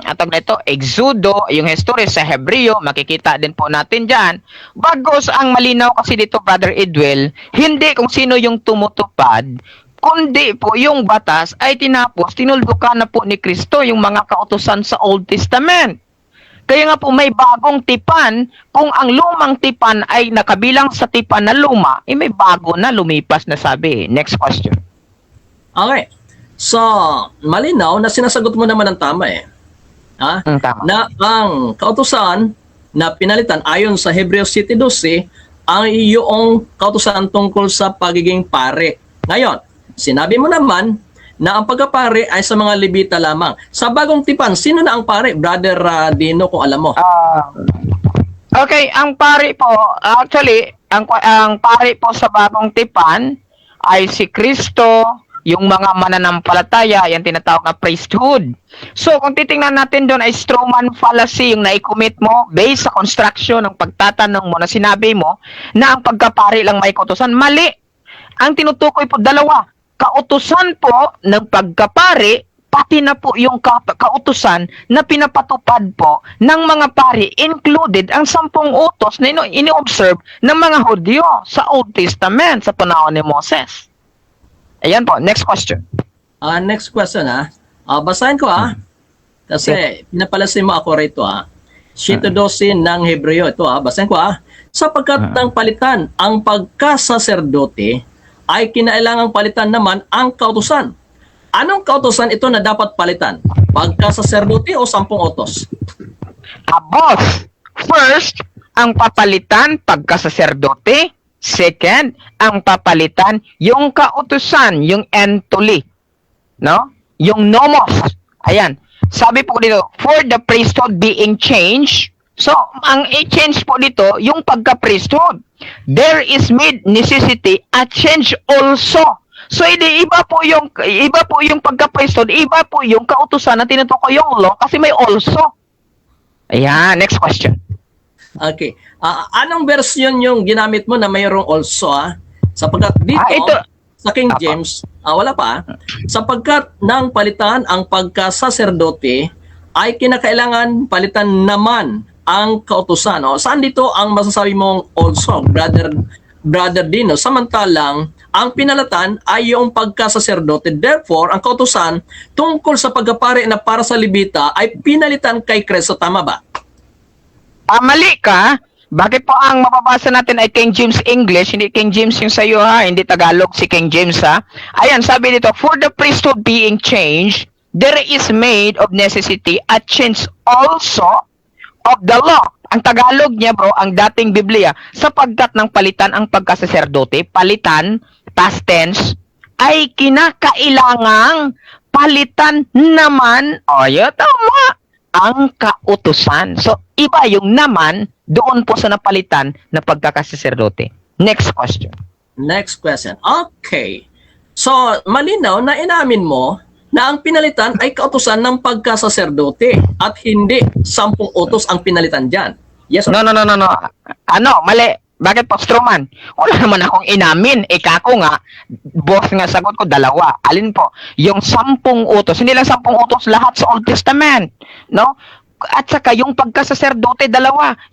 atag na ito, Exodo, yung history sa Hebreo, makikita din po natin dyan. Bagos ang malinaw kasi dito, Brother Edwell, hindi kung sino yung tumutupad, kundi po yung batas ay tinuldukan na po ni Kristo yung mga kautusan sa Old Testament. Kaya nga po may bagong tipan, kung ang lumang tipan ay nakabilang sa tipan na luma, may bago na lumipas na sabi. Next question. Okay. So, malinaw na sinasagot mo naman ang tama eh. Tama. Na ang kautusan na pinalitan ayon sa Hebreo 7:12 ang iyong kautusan tungkol sa pagiging pare. Ngayon, sinabi mo naman na ang pagkapare ay sa mga Levita lamang. Sa bagong tipan, sino na ang pare? Brother Dino, kung alam mo. Okay, ang pare po, actually, ang pare po sa bagong tipan ay si Kristo yung mga mananampalataya, yung tinatawag na priesthood. So, kung titingnan natin doon ay strawman fallacy yung nai-commit mo based sa construction ng pagtatanong mo na sinabi mo na ang pagkapari lang may kautusan. Mali. Ang tinutukoy po dalawa. Kautusan po ng pagkapari, pati na po yung kautusan na pinapatupad po ng mga pari, included ang 10 utos na ini-observe ng mga Hudyo sa Old Testament sa panahon ni Moses. Ayan po, next question. Next question basahin ko kasi pinapalasin mo ako rito Sheet 12 ng Hebreo ito basahin ko sapagkat ng palitan ang pagkasaserdote ay kinailangang palitan naman ang kautusan. Anong kautusan ito na dapat palitan? Pagkasaserdote o 10 utos? Boss, first, ang papalitan pagkasaserdote. Second, ang papalitan yung kautusan, yung entuli. No? Yung nomos. Ayan. Sabi po dito, for the priesthood being changed. So, ang i-change po dito, yung pagka-priesthood. There is made necessity a change also. So, iba po yung pagka-priesthood, iba po yung kautusan na tinutukoy yung law kasi may also. Ayan, next question. Okay. Anong version yung ginamit mo na mayroong also Sapagkat dito sa King James, wala pa sapagkat ng palitan ang pagkasaserdote ay kinakailangan palitan naman ang kautusan. Saan dito ang masasabi mong also, brother Dino? Samantalang ang pinalatan ay yung pagkasaserdote. Therefore, ang kautusan tungkol sa pagkapari na para sa Levita ay pinalitan kay Kristo. Tama ba? Mali ka. Bakit po ang mababasa natin ay King James English, hindi King James yung sa'yo hindi Tagalog si King James Ayan, sabi dito, for the priesthood being changed, there is made of necessity a change also of the law. Ang Tagalog niya bro, ang dating Biblia, sapagkat ng palitan ang pagkasaserdote, palitan, past tense, ay kinakailangang palitan naman, tama, ang kautusan. So, iba yung naman doon po sa napalitan na pagkakasaserdote. Next question. Next question. Okay. So, malinaw na inamin mo na ang pinalitan ay kautusan ng pagkasaserdote at hindi 10 utos ang pinalitan dyan. Yes or No. Mali. Bakit po, Stroman? Wala naman akong inamin. Kako nga, boss nga sagot ko, 2. Alin po? Yung 10 utos. Hindi lang 10 utos, lahat sa Old Testament. No? At saka yung pagkasaserdote, 2.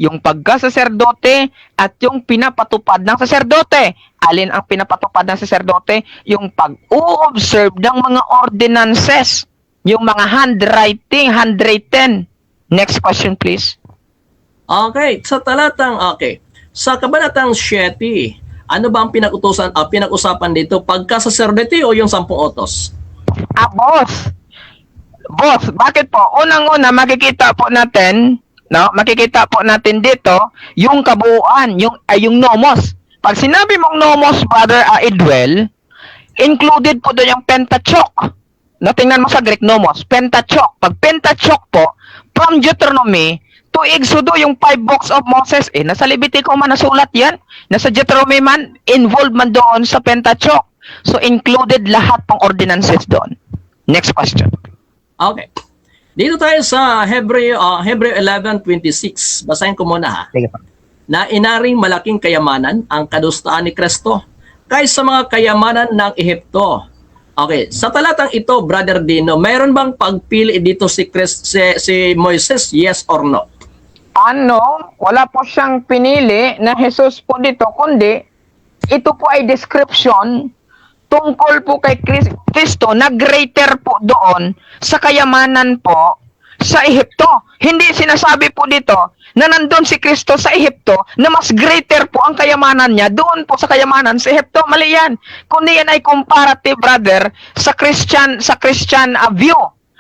Yung pagkasaserdote at yung pinapatupad ng saserdote. Alin ang pinapatupad ng saserdote? Yung pag-o-observe ng mga ordinances. Yung mga handwriting, handwritten. Next question, please. Okay. Sa Kabanatang 7, ano ba ang pinag-usapan dito? Pagkasaserdote o yung 10 utos? Boss, bakit po? Unang-una, makikita po natin dito, yung kabuuan, yung nomos. Pag sinabi mong nomos, brother Edwell, included po doon yung Pentateuch. No, tingnan mo sa Greek, nomos, Pentateuch. Pag Pentateuch po, from Deuteronomy to Exodo, yung 5 books of Moses, nasa Levitico man nasulat yan, nasa Deuteronomy man, involved man doon sa Pentateuch. So, included lahat pong ordinances doon. Next question. Okay. Dito tayo sa Hebreo 11:26. Basahin ko muna Sige pa. Na inaring malaking kayamanan ang kadustaan ni Kristo kaysa mga kayamanan ng Ehipto. Okay, sa talatang ito, Brother Dino, mayroon bang pagpili dito si Moises, yes or no? Wala po siyang pinili na Jesus po dito, kundi ito po ay description tungkol po kay Kristo na greater po doon sa kayamanan po sa Ehipto. Hindi sinasabi po dito na nandun si Kristo sa Ehipto na mas greater po ang kayamanan niya doon po sa kayamanan sa Ehipto. Mali yan. Kundi yan ay comparative, brother, sa Christian view.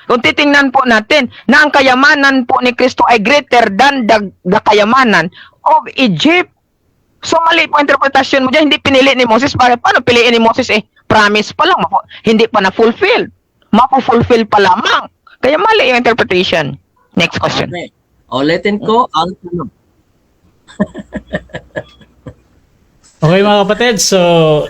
Kung titingnan po natin na ang kayamanan po ni Kristo ay greater than the kayamanan of Egypt. So mali po interpretasyon mo dyan. Hindi pinili ni Moses. Paano piliin ni Moses? Promise pa lang. Hindi pa na-fulfill. Mapo-fulfill pa lamang. Kaya mali yung interpretation. Next question. Okay. Ulitin ko ang tanong. Okay mga kapatid, so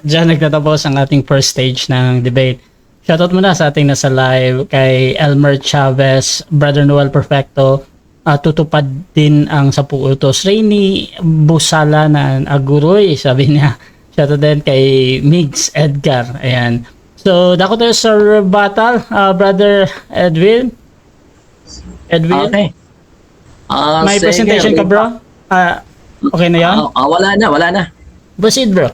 dyan nagtatapos ang ating first stage ng debate. Shoutout muna sa ating nasa live kay Elmer Chavez, Brother Noel Perfecto, tutupad din ang 10 utos. Rainy Busala na Aguroy, sabi niya. Shoutout din kay Migs Edgar. Ayan. So, dako tayo sa rebuttal, Brother Edwin. Okay. May sige, presentation ka, bro? Okay na yan? Wala na. Proceed, bro.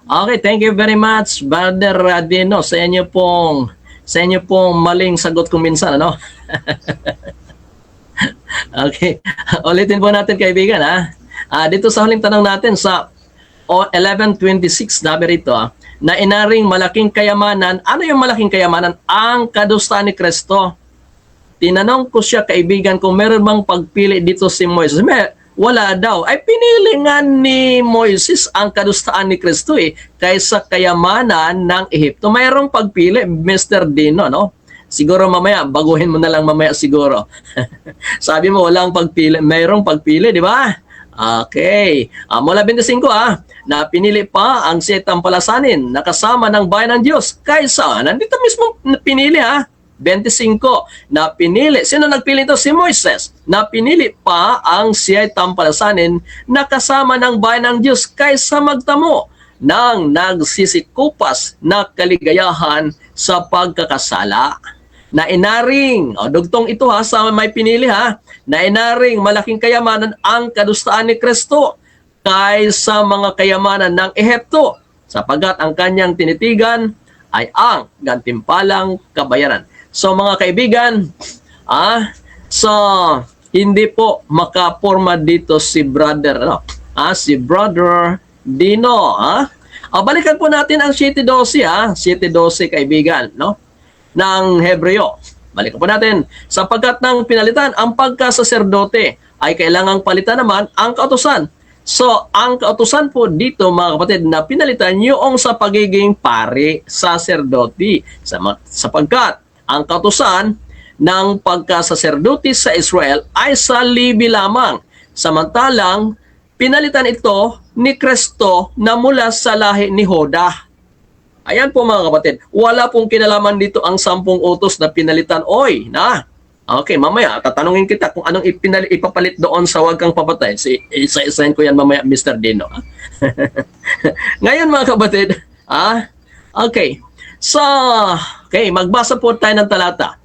Okay, thank you very much, Brother Dino, sa inyo pong maling sagot kung minsan, ano? Okay. Ulitin po natin, kaibigan, ha? Dito sa huling tanong natin sa 11:26, sabi rito, na inaring malaking kayamanan. Ano yung malaking kayamanan? Ang kadusta ni Kristo. Tinanong ko siya, kaibigan, kung meron bang pagpili dito si Moises. Wala daw. Ay pinili nga ni Moises ang kadustaan ni Kristo kaysa kayamanan ng Ehipto. Mayroong pagpili, Mr. Dino, no? Siguro mamaya, baguhin mo na lang mamaya siguro. Sabi mo, walang pagpili. Mayroong pagpili, di ba? Okay. Mula 25, na pinili pa ang siyetang palasanin na kasama ng bayan ng Diyos kaysa, nandito mismo pinili, 25 na pinili. Sino nagpili ito? Si Moises. Na pinili pa ang siya'y tampalasanin na kasama ng bayan ng Diyos kaysa magtamo ng nagsisikupas na kaligayahan sa pagkakasala. Na inaring, dugtong ito sa may pinili na inaring malaking kayamanan ang kadustaan ni Kristo kaysa mga kayamanan ng Ehipto, sapagat ang kanyang tinitigan ay ang gantimpalang kabayaran. So mga kaibigan, so hindi po makaporma dito si Brother, si Brother Dino, balikan po natin ang 7:12, 7:12 kaibigan, no? Ng Hebreo. Balikan po natin, sapagkat nang pinalitan ang pagkasaserdote ay kailangang palitan naman ang kautusan. So, ang kautusan po dito mga kapatid na pinalitan yung sa pagiging pari, saserdote, sapagkat ang kautusan ng pagkasaserdote sa Israel ay sa Levi lamang. Samantalang, pinalitan ito ni Kristo na mula sa lahi ni Hoda. Ayan po mga kapatid, wala pong kinalaman dito ang 10 utos na pinalitan. Okay, mamaya, tatanungin kita kung anong ipapalit doon sa wag kang papatay. Isa-isahin ko yan mamaya, Mr. Dino. Ngayon mga kapatid, okay. So, okay, magbasa po tayo ng talata.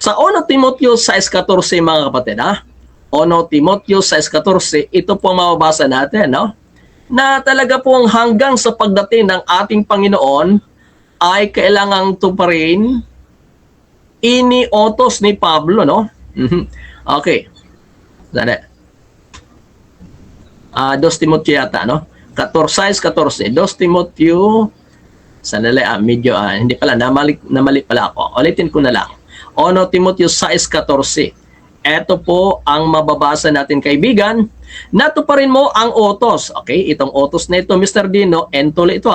Sa 1 Timoteo 6:14 mga kapatid, 1 Timoteo 6:14, ito po mababasa natin, no? Na talaga pong hanggang sa pagdating ng ating Panginoon ay kailangang tuparin iniutos ni Pablo, no? Okay. Dali. 2 Timoteo yata, no? 6:14. 2 Timoteo, sandali, medyo, hindi pala, namali pala ako. Ulitin ko na lang. 1 Timoteo 6:14. Ito po ang mababasa natin, kaibigan. Natuparin mo ang utos. Okay, itong utos na ito, Mr. Dino, entole ito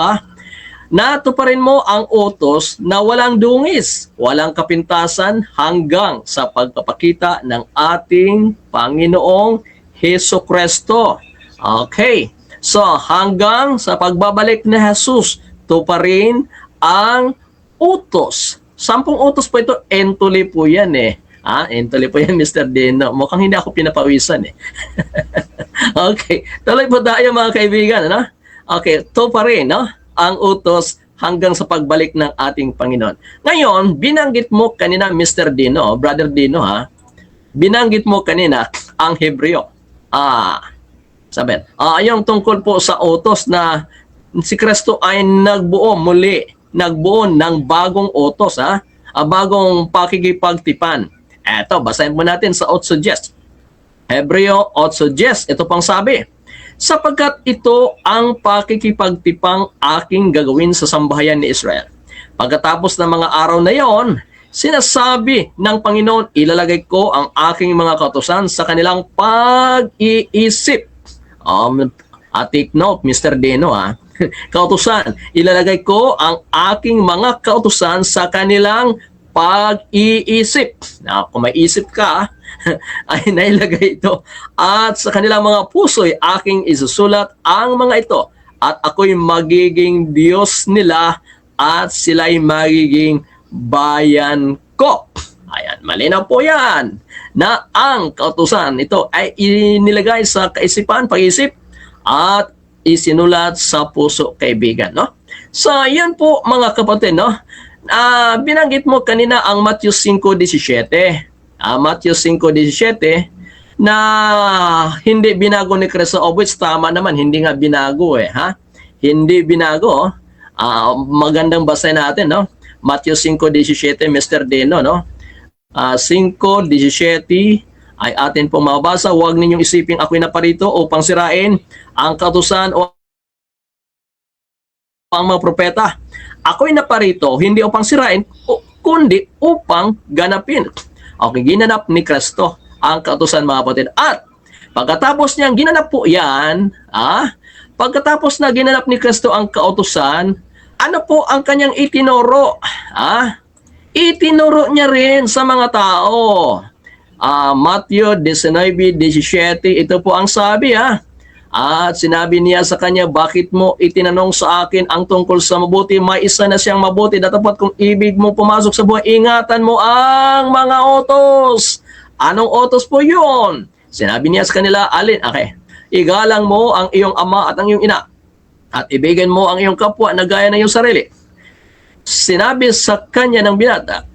Natuparin mo ang utos na walang dungis, walang kapintasan hanggang sa pagpapakita ng ating Panginoong Hesukristo. Okay, so hanggang sa pagbabalik ni Jesus, tuparin ang utos. 10 utos po ito, entole po yan entole po yan, Mr. Dino. Mukhang hindi ako pinapawisan Okay, tuloy po tayo mga kaibigan, Okay, tuparin, ang utos hanggang sa pagbalik ng ating Panginoon. Ngayon, binanggit mo kanina, Mr. Dino, Brother Dino, binanggit mo kanina ang Hebreo. Sabi, yung tungkol po sa utos na si Kristo ay nagbuo ng bagong utos, bagong pakikipagtipan. Eto, basahin mo natin sa 8:10. Hebreo 8:10, ito pang sabi, sapagkat ito ang pakikipagtipang aking gagawin sa sambahayan ni Israel. Pagkatapos ng mga araw na iyon, sinasabi ng Panginoon, ilalagay ko ang aking mga kautusan sa kanilang pag-iisip. Take note, Mr. Dino, kautusan, ilalagay ko ang aking mga kautusan sa kanilang pag-iisip. Kung may isip ka, ay nailagay ito. At sa kanilang mga puso'y aking isusulat ang mga ito. at ako'y magiging Diyos nila at sila'y magiging bayan ko. Ayan, malinaw po yan na ang kautusan ito ay inilagay sa kaisipan, pag-isip at isinulat sa puso, kaibigan, no? So, yan po mga kapatid, no? Binanggit mo kanina ang Matthew 5:17. Matthew 5:17 na hindi binago ni Kristo, of which tama naman, hindi nga binago ha? Hindi binago. Magandang basahin natin, no? Matthew 5:17, Mr. Deno, no? 5:17 ay atin pong mabasa. Huwag ninyong isiping ako'y naparito upang sirain ang kautusan o ang mga propeta. Ako'y naparito hindi upang sirain, kundi upang ganapin. Okay, ginanap ni Kristo ang kautusan, mga kapatid. At pagkatapos niyang ginanap po yan, pagkatapos na ginanap ni Kristo ang kautusan, ano po ang kanyang itinuro? Itinuro niya rin sa mga tao. Matthew 19:17, ito po ang sabi At sinabi niya sa kanya, bakit mo itinanong sa akin ang tungkol sa mabuti? May isa na siyang mabuti. Datapat kung ibig mo pumasok sa buhay, ingatan mo ang mga utos. Anong utos po yun? Sinabi niya sa kanila, alin? Okay. Igalang mo ang iyong ama at ang iyong ina. At ibigin mo ang iyong kapwa na gaya ng iyong sarili. Sinabi sa kanya ng binata,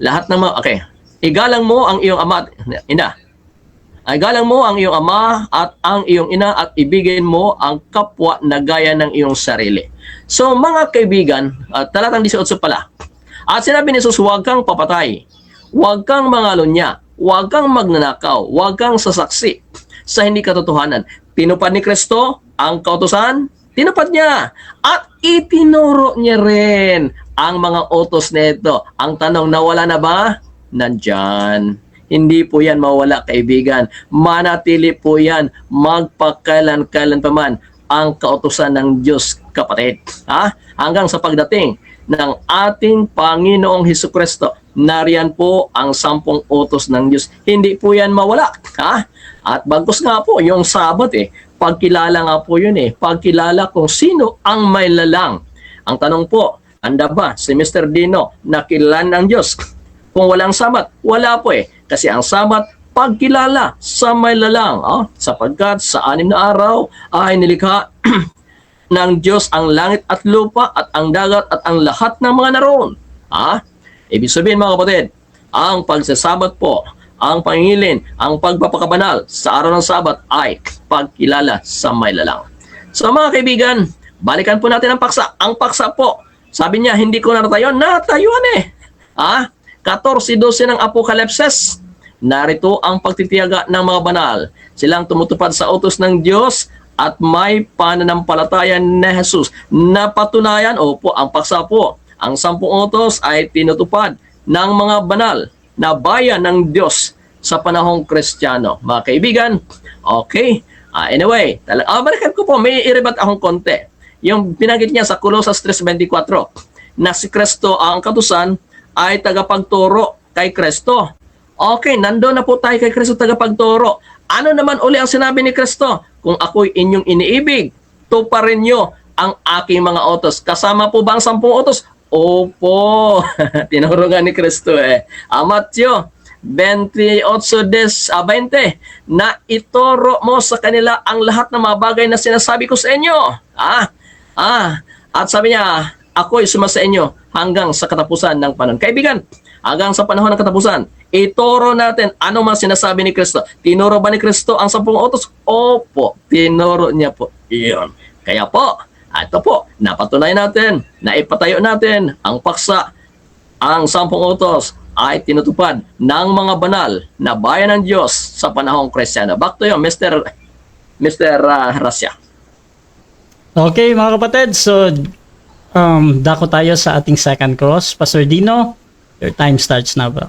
lahat ng mga, okay. Igalang mo ang iyong ama at ina. Igalang mo ang iyong ama at ang iyong ina at ibigin mo ang kapwa na gaya ng iyong sarili. So mga kaibigan, talatang 18 pala. At sinabi ni Jesus, huwag kang papatay, huwag kang mangalunya, huwag kang magnanakaw, huwag kang sasaksi sa hindi katotohanan. Tinupad ni Kristo ang kautusan, tinupad niya. At itinuro niya rin ang mga utos nito. Ang tanong, nawala na ba? Nandyan. Hindi po yan mawala, kaibigan. Manatili po yan magpakailan-kailan pa man ang kautusan ng Diyos, kapatid. Hanggang sa pagdating ng ating Panginoong Hesukristo, nariyan po ang 10 utos ng Diyos. Hindi po yan mawala. At bagkus nga po, yung Sabat pagkilala nga po yun Pagkilala kung sino ang may lalang. Ang tanong po, anda ba si Mr. Dino nakilalan ng Diyos? Kung walang Sabat, wala po Kasi ang Sabat, pagkilala sa may lalang. Sapagkat sa 6 na araw ay nilikha ng Diyos ang langit at lupa at ang dagat at ang lahat ng mga naroon. Ibig sabihin, mga kapatid, ang pagsasabat po, ang pangingilin, ang pagpapakabanal sa araw ng Sabat ay pagkilala sa may lalang. So mga kaibigan, balikan po natin ang paksa. Ang paksa po, sabi niya, hindi ko natayuan. Natayuan 14:12 ng Apokalipsis. Narito ang pagtitiyaga ng mga banal. Silang tumutupad sa utos ng Diyos at may pananampalataya ni Jesus. Napatunayan, opo, ang paksa po. Ang 10 utos ay tinutupad ng mga banal na bayan ng Diyos sa panahong Kristiyano. Mga kaibigan, okay. Anyway, balikan ko po, may iribat akong konti. Yung pinagit niya sa Colosas 3:24 na si Kristo ang kautusan ay tagapagturo kay Kristo. Okay, nandoon na po tayo kay Kristo, tagapagturo. Ano naman uli ang sinabi ni Kristo? Kung ako'y inyong iniibig, tuparin nyo ang aking mga utos. Kasama po ba ang 10 utos? Opo, tinuro nga ni Kristo Matthew 28:20 na ituro mo sa kanila ang lahat ng mga bagay na sinasabi ko sa inyo. At sabi niya, ako'y sumasa inyo hanggang sa katapusan ng panahon. Kaibigan, hanggang sa panahon ng katapusan, ituro natin ano man sinasabi ni Kristo. Tinuro ba ni Kristo ang 10 utos? Opo, tinuro niya po iyon. Kaya po, ito po, napatunayan natin, naipatayo natin ang paksa. Ang 10 utos ay tinutupad ng mga banal na bayan ng Diyos sa panahong Kristiyano. Back to you, Mr. Rasya. Okay, mga kapatid, so dako tayo sa ating second cross. Pastor Dino, your time starts now, bro.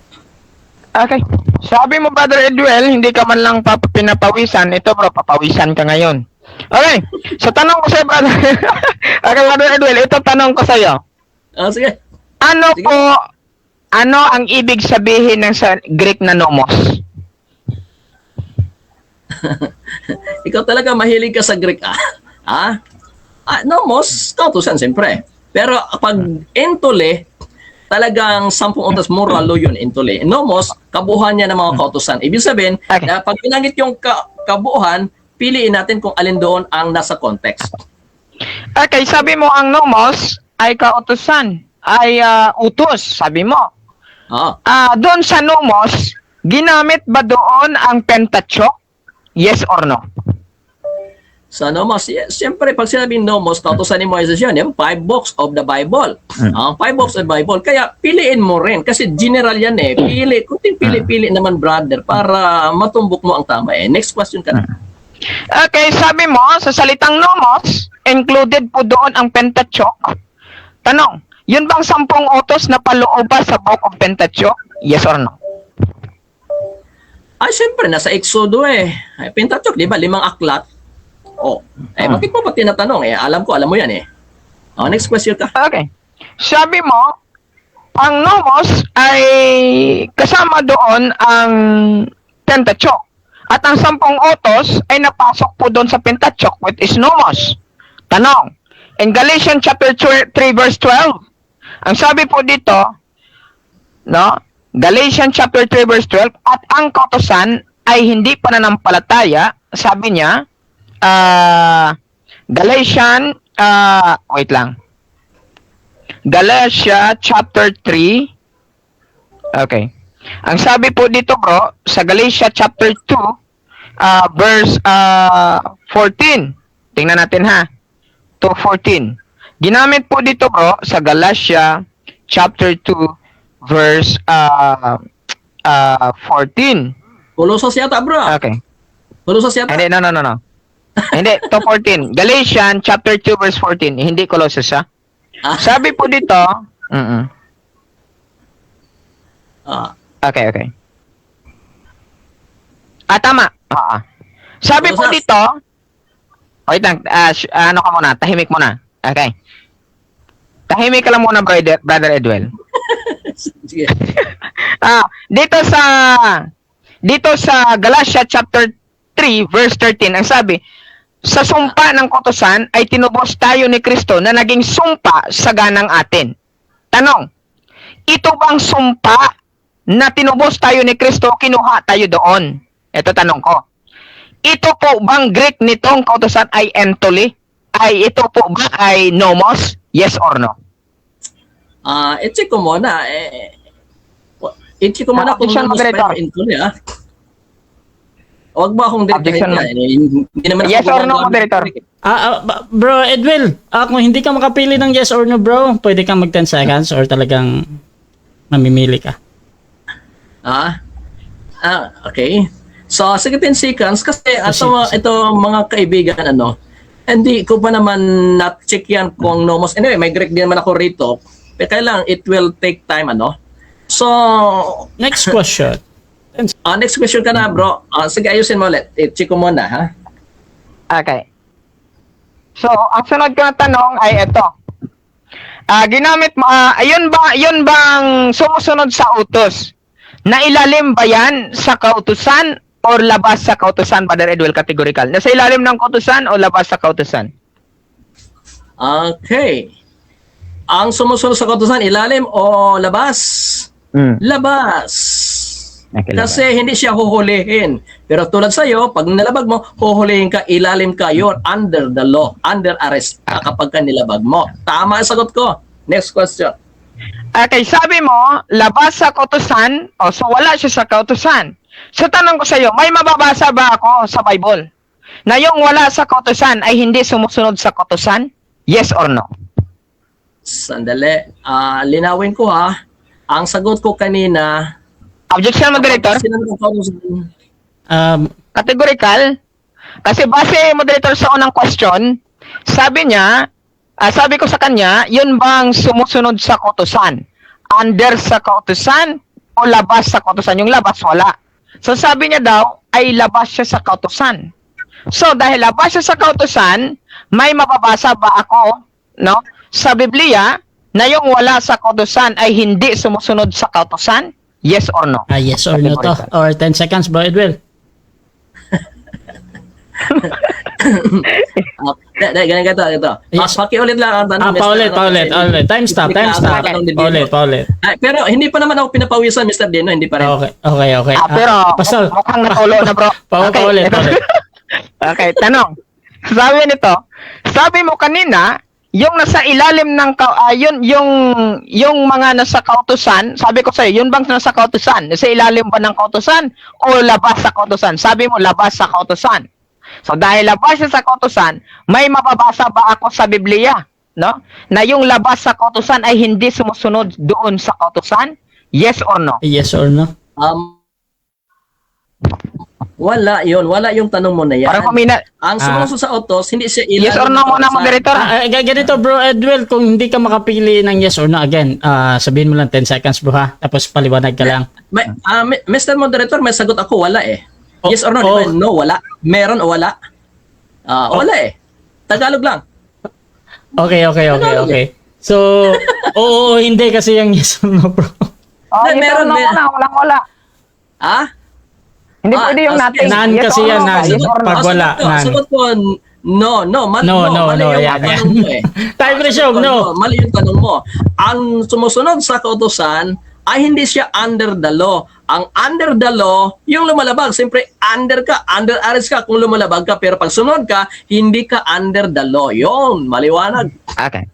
Okay. Sabi mo, Brother Edwel, hindi ka man lang pinapawisan. Ito, bro, papawisan ka ngayon. Okay. So, tanong ko sa'yo, brother. Okay, Brother Edwel, ito tanong ko sa'yo. Sige. Ano ang ibig sabihin ng sa Greek na nomos? Ikaw talaga mahilig ka sa Greek, Nomos, kautusan siyempre. Pero pag entole, talagang 10 utos moral law yun, entole. Nomos, kabuuan niya ng mga kautusan. Ibig sabihin, Okay. na pag binanggit yung kabuuan, piliin natin kung alin doon ang nasa context. Okay, sabi mo ang nomos ay kautusan, ay utos, sabi mo. Doon sa nomos, ginamit ba doon ang Pentateuch? Yes or no? Sa nomos, siyempre pag sinabing nomos, kautusan ni Moises yun, yung 5 books of the Bible. Ang 5 books of the Bible. Kaya piliin mo rin, kasi general yan eh. Kunting pili naman brother, para matumbok mo ang tama eh. Next question ka na. Okay, sabi mo, sa salitang nomos, included po doon ang Pentateuch. Tanong, yun bang 10 utos na palooban sa Book of Pentateuch? Yes or no? Siyempre, nasa Exodo eh. Pentateuch, di ba? 5 aklat. Bakit mo pa tinatanong? Alam mo yan eh. Next question ka. Okay. Sabi mo, ang nomos ay kasama doon ang Pentateuch. At ang 10 utos ay napasok po doon sa Pentateuch, which is nomos. Tanong, in Galatians chapter 3 verse 12, ang sabi po dito, no, Galatians chapter 3 verse 12, at ang kautusan ay hindi pananampalataya, sabi niya, Galatians, wait lang. Galatia chapter 3. Okay. Ang sabi po dito bro, sa Galatia chapter 2, verse 14. Tingnan natin ha. 2:14. Ginamit po dito bro sa Galatia chapter 2 verse 14. Kolosas yata bro. Okay. Kolosas yata. Hindi, no. Hindi, 2:14. Galatians chapter 2 verse 14. Hindi Colossus ha. Sabi po dito, Okay. Tama. Sabi po dito, wait lang, ano ka muna, tahimik muna. Okay. Tahimik ka lang muna, Brother Edwell. Sige. Dito sa Galatia chapter 3 verse 13, ang sabi, sa sumpa ng kautusan ay tinubos tayo ni Kristo na naging sumpa sa ganang atin. Tanong, ito bang sumpa na tinubos tayo ni Kristo, kinuha tayo doon? Ito tanong ko. Ito po bang Greek nitong kautusan ay entole? Ito po ba ay nomos? Yes or no? I-check ko muna. I-check ko muna kung Objection, nomos pa moderator. yung entole Huwag ba akong Objection, hindi naman Yes ako or no, gumagawa- moderator? Bro, Edwin, kung hindi ka makapili ng yes or no, bro, pwede kang mag 10 seconds or talagang mamimili ka. Okay. So, sige 10 seconds kasi ito mga kaibigan, hindi ko pa naman na-check yan kung nomos. Anyway, may Greek din naman ako rito. Pero kailangan, it will take time, So, Next question. next question ka na, bro. Sige, ayusin mo ulit. I-check ko muna, ha? Okay. So, ang sunod ko na tanong ay ito. Ginamit mo, yun bang sumusunod sa utos? Nailalim ba yan sa kautusan or labas sa kautusan, Brother Edwell, categorical? Nasa ilalim ng kautusan o labas sa kautusan? Okay. Ang sumusunod sa kautusan, ilalim o labas? Labas. Okay, Kasi hindi siya huhulihin. Pero tulad sa'yo, pag nilabag mo, huhulihin ka, ilalim ka, you're under the law, under arrest kapag ka nilabag mo. Tama ang sagot ko. Next question. Okay, sabi mo, labas sa kautusan, so wala siya sa kautusan. So tanong ko sa iyo, may mababasa ba ako sa Bible na yung wala sa kautusan ay hindi sumusunod sa kautusan? Yes or no? Sandali. Linawin ko ha. Ang sagot ko kanina, Objection, moderator? Categorical? Kasi base, moderator, sa unang question, sabi niya, sabi ko sa kanya, yun bang sumusunod sa kautusan? Under sa kautusan o labas sa kautusan? Yung labas, wala. So sabi niya daw, ay labas siya sa kautusan. So dahil labas siya sa kautusan, may mababasa ba ako, no, sa Biblia, na yung wala sa kautusan ay hindi sumusunod sa kautusan? Yes or no? Yes or no to? Or 10 seconds, bro, Edwin. Ganito. Yes. Pakiulit lang ang tanong. Paulit. Time stop. Paulit. Pero hindi pa naman ako pinapawisan, Mr. Dino. Hindi pa rin. Okay. Pero Pastor, mukhang natulo na, bro. paulit. Okay, tanong. Sabi mo kanina, yung nasa ilalim ng yung mga nasa kautusan, sabi ko sa'yo, yun bang nasa kautusan? Nasa ilalim ba ng kautusan o labas sa kautusan? Sabi mo labas sa kautusan. So dahil labas siya sa kautusan, may mababasa ba ako sa Biblia, no? Na yung labas sa kautusan ay hindi sumusunod doon sa kautusan? Yes or no? Yes or no? Wala yung tanong mo na yan. Parang kumina. Ang sumusunod sa utos, hindi siya ilalim. Yes or no muna, moderator? Ganito bro Edwell, kung hindi ka makapili ng yes or no, again, sabihin mo lang 10 seconds bro ha, tapos paliwanag ka lang. Mr. Moderator, may sagot ako, wala eh. Yes or no? Oh. Di ba? No, wala. Meron o wala? Wala eh. Tagalog lang. Okay. So, oo, hindi kasi yung yes or no bro. Yes or no muna, wala. Hindi pwede yung natin. Nan Yes kasi or yan, no nan. ba? Yes or no? Pag wala, nan. Sagot ko, no. Mali yung yan. tanong mo eh. Time resume, no. Mali yung tanong mo. Ang sumusunod sa kautusan ay hindi siya under the law. Ang under the law, yung lumalabag. Siyempre, under arrest ka kung lumalabag ka. Pero pag sunod ka, hindi ka under the law. Yun, maliwanag. Okay.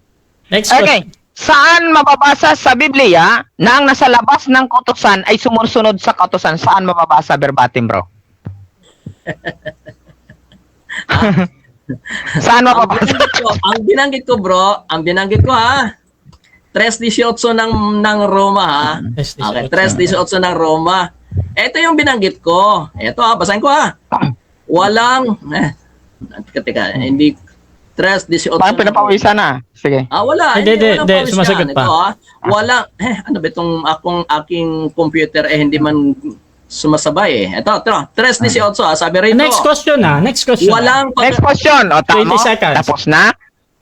Next Okay. Saan mababasa sa Biblia na ang nasa labas ng kautusan ay sumusunod sa kautusan? Saan mababasa verbatim, bro? Saan mababasa? Ang binanggit ko bro, ha. 3:18 ng Roma ha. 3:18 ng Roma. Ito yung binanggit ko. Ito basahin ko ha. Walang teka, hindi 3:18. Parang pinapawisan na. Sige. Wala. Hindi, walang sumasagot pawisan. pa. Ito walang, ano ba itong aking computer hindi man sumasabay eh. Ito, 3:18 sabi rito. Next question. Next question. O, 20 tama. seconds. Tapos na.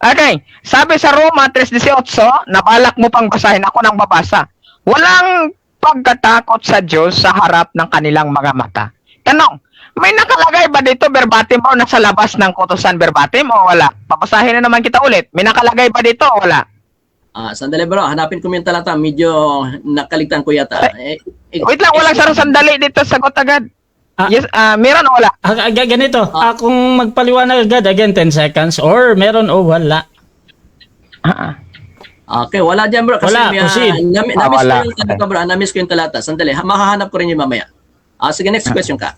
Okay. Sabi sa Roma 3:18, nabalak mo pang basahin, ako nang babasa. Walang pagkatakot sa Diyos sa harap ng kanilang mga mata. Tanong, may nakalagay ba dito verbatim o nasa labas ng kautusan verbatim o wala? Papasahin na naman kita ulit. May nakalagay ba dito o wala? Sandali bro, hanapin ko yung talata. Medyo nakaligtan ko yata. Wait lang, walang sarang sandali dito. Sagot agad. Yes, meron o wala? Ganito, kung magpaliwanag agad, again, 10 seconds, or meron o wala. Okay, wala dyan bro. Kasi Wala, proceed. namiss Wala. ko yung talata bro. Namiss ko yung talata. Sandali, makahanap ko rin yung mamaya. Sige, next question ka.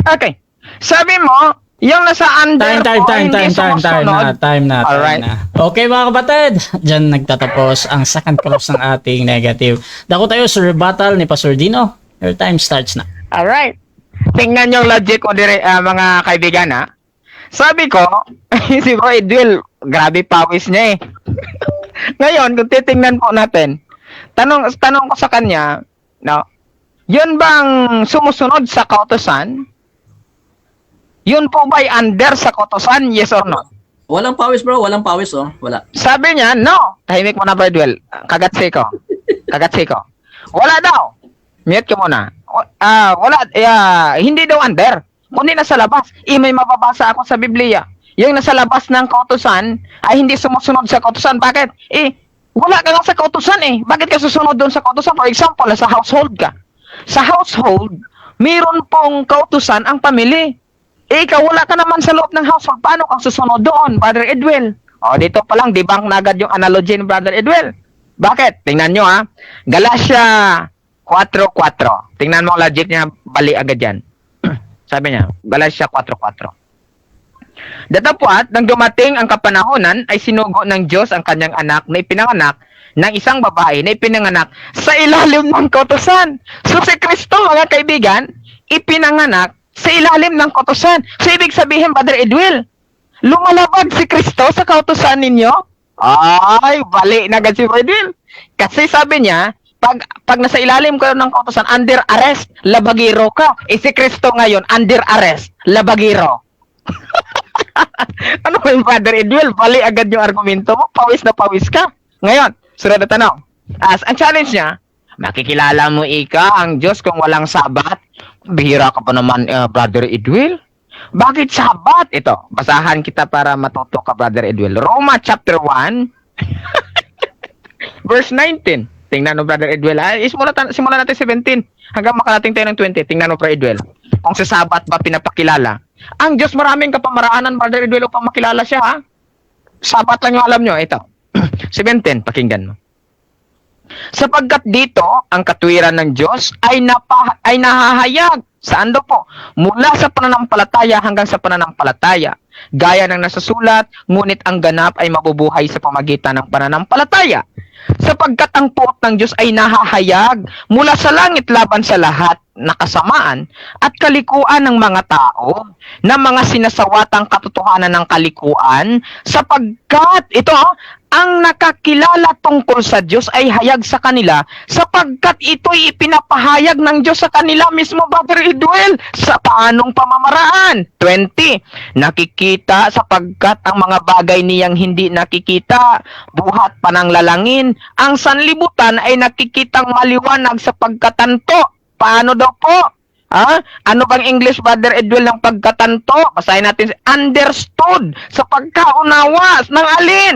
Okay. Sabi mo, yung nasa under Time na. Alright. Okay mga kapatid, dyan nagtatapos ang second cross ng ating negative. Dako tayo sa rebuttal ni Pastor Dino. Your time starts na. Alright. Tingnan yung logic ko mga kaibigan ha. Sabi ko, si Bro Edwil, grabe pawis niya eh. Ngayon, kung titingnan po natin, tanong ko sa kanya, no, yun bang sumusunod sa kautusan? Yun po ba'y under sa kautusan? Yes or no? Walang pawis bro, walang pawis wala. Sabi niya, no. Tahimik mo na, Bro Edwil. Kagatsi ko. Wala daw. Mute ko muna. Wala. Hindi daw under. Kundi nasa labas. May mababasa ako sa Biblia. Yung nasa labas ng kautusan ay hindi sumusunod sa kautusan. Bakit? Wala ka nga sa kautusan eh. Bakit ka susunod doon sa kautusan? For example, sa household ka. Sa household, mayroon pong kautusan ang pamilya. Ikaw, wala ka naman sa loob ng household. Paano kang susunod doon, Brother Edwil? Dito pa lang, debunk na agad yung analogy ni Brother Edwil. Bakit? Tingnan nyo ha. Galatia 4:4. Tingnan mo ang logic niya, bali agad yan. Sabi niya, Galatia 4:4. Datapwat, nang dumating ang kapanahonan, ay sinugo ng Diyos ang kanyang anak na ipinanganak ng isang babae na ipinanganak sa ilalim ng kautusan. So si Kristo, mga kaibigan, ipinanganak sa ilalim ng kautusan. So ibig sabihin, Brother Edwil, lumalabag si Kristo sa kautusan ninyo? Ay, bali na agad si Brother Edwil. Kasi sabi niya, pag nasa ilalim kayo ng kautusan, under arrest, labagiro ka. Si Kristo ngayon, under arrest, labagiro. Ano ba yung Brother Edwil? Bali agad yung argumento mo. Pawis na pawis ka. Ngayon, sunod na tanong. Ang challenge niya, makikilala mo ang Diyos kung walang sabat? Bihira ka pa naman, Brother Edwil. Bakit Sabat? Ito, basahan kita para matuto ka, Brother Edwel. Roma chapter 1, verse 19. Tingnan mo, Brother Edwel. Simulan natin 17 hanggang makarating tayo ng 20. Tingnan mo, Brother Edwel. Kung sa Sabat ba pinapakilala? Ang Diyos maraming kapamaraanan, Brother Edwel, upang makilala siya, ha? Sabat lang yung alam nyo. Ito. 17, pakinggan mo. Sapagkat dito, ang katwiran ng Diyos ay nahahayag. Saan daw po? Mula sa pananampalataya hanggang sa pananampalataya. Gaya ng nasasulat, ngunit ang ganap ay mabubuhay sa pamagitan ng pananampalataya. Sapagkat ang puot ng Diyos ay nahahayag mula sa langit laban sa lahat na kasamaan at kalikuan ng mga tao na mga sinasawatang katotohanan ng kalikuan sapagkat ito ang nakakilala tungkol sa Diyos ay hayag sa kanila sapagkat ito'y ipinapahayag ng Diyos sa kanila mismo, Brother Edwel, sa paanong pamamaraan. 20. Nakikita sapagkat ang mga bagay niyang hindi nakikita, buhat pananglalangin, ang sanlibutan ay nakikitang maliwanag sa pagkatanto. Paano daw po? Ano bang English, Brother Edwel, ng pagkatanto? Basahin natin, understood, sa pagkaunawa, ng alin?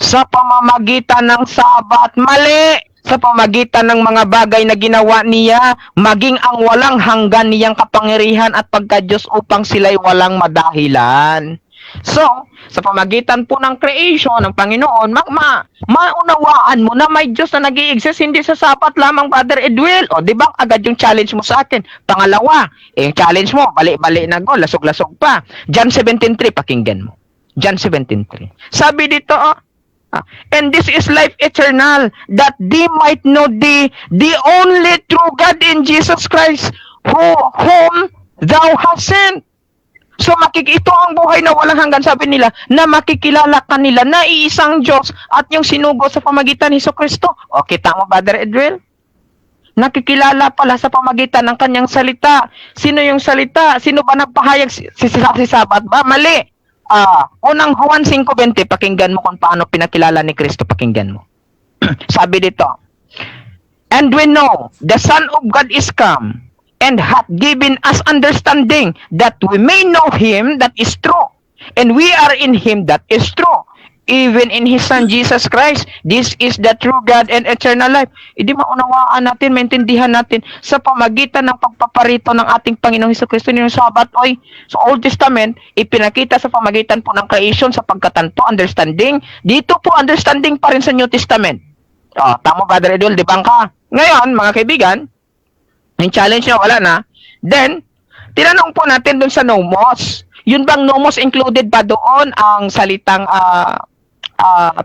Sa pamamagitan ng Sabat, mali. Sa pamamagitan ng mga bagay na ginawa niya, maging ang walang hanggan niyang kapangyarihan at pagka-Diyos upang sila'y walang madahilan. So, sa pamagitan po ng creation ng Panginoon, maunawaan mo na may Diyos na nag-i-exist, hindi sa Sabat lamang, Brother Edwel. O, di ba agad yung challenge mo sa akin? Pangalawa, yung challenge mo, bali-bali na go, lasog-lasog pa. John 17:3, pakinggan mo. John 17:3. Sabi dito, and this is life eternal, that they might know thee, the only true God in Jesus Christ, whom thou hast sent. So ito ang buhay na walang hanggan, sabi nila, na makikilala kanila na iisang Diyos at yung sinugo sa pamagitan ni Jesucristo. O, kita mo, Brother Edwel? Nakikilala pala sa pamagitan ng kanyang salita. Sino yung salita? Sino ba nagpahayag? Si Sabat ba? Mali. Unang Juan 5:20, pakinggan mo kung paano pinakilala ni Kristo, pakinggan mo. Sabi dito, and we know the Son of God is come, and hath given us understanding that we may know him that is true. And we are in him that is true. Even in his Son Jesus Christ, this is the true God and eternal life. Hindi maunawaan natin, maintindihan natin sa pamagitan ng pagpaparito ng ating Panginoong Jesucristo ng Sabat. Sa Old Testament, ipinakita sa pamagitan po ng creation sa pagkatanto, understanding. Dito po, understanding pa rin sa New Testament. Tama, Brother Edwel, di ba ka? Ngayon, mga kaibigan, yung challenge niya, wala na. Then, tinanong po natin dun sa nomos. Yun bang nomos included ba doon ang salitang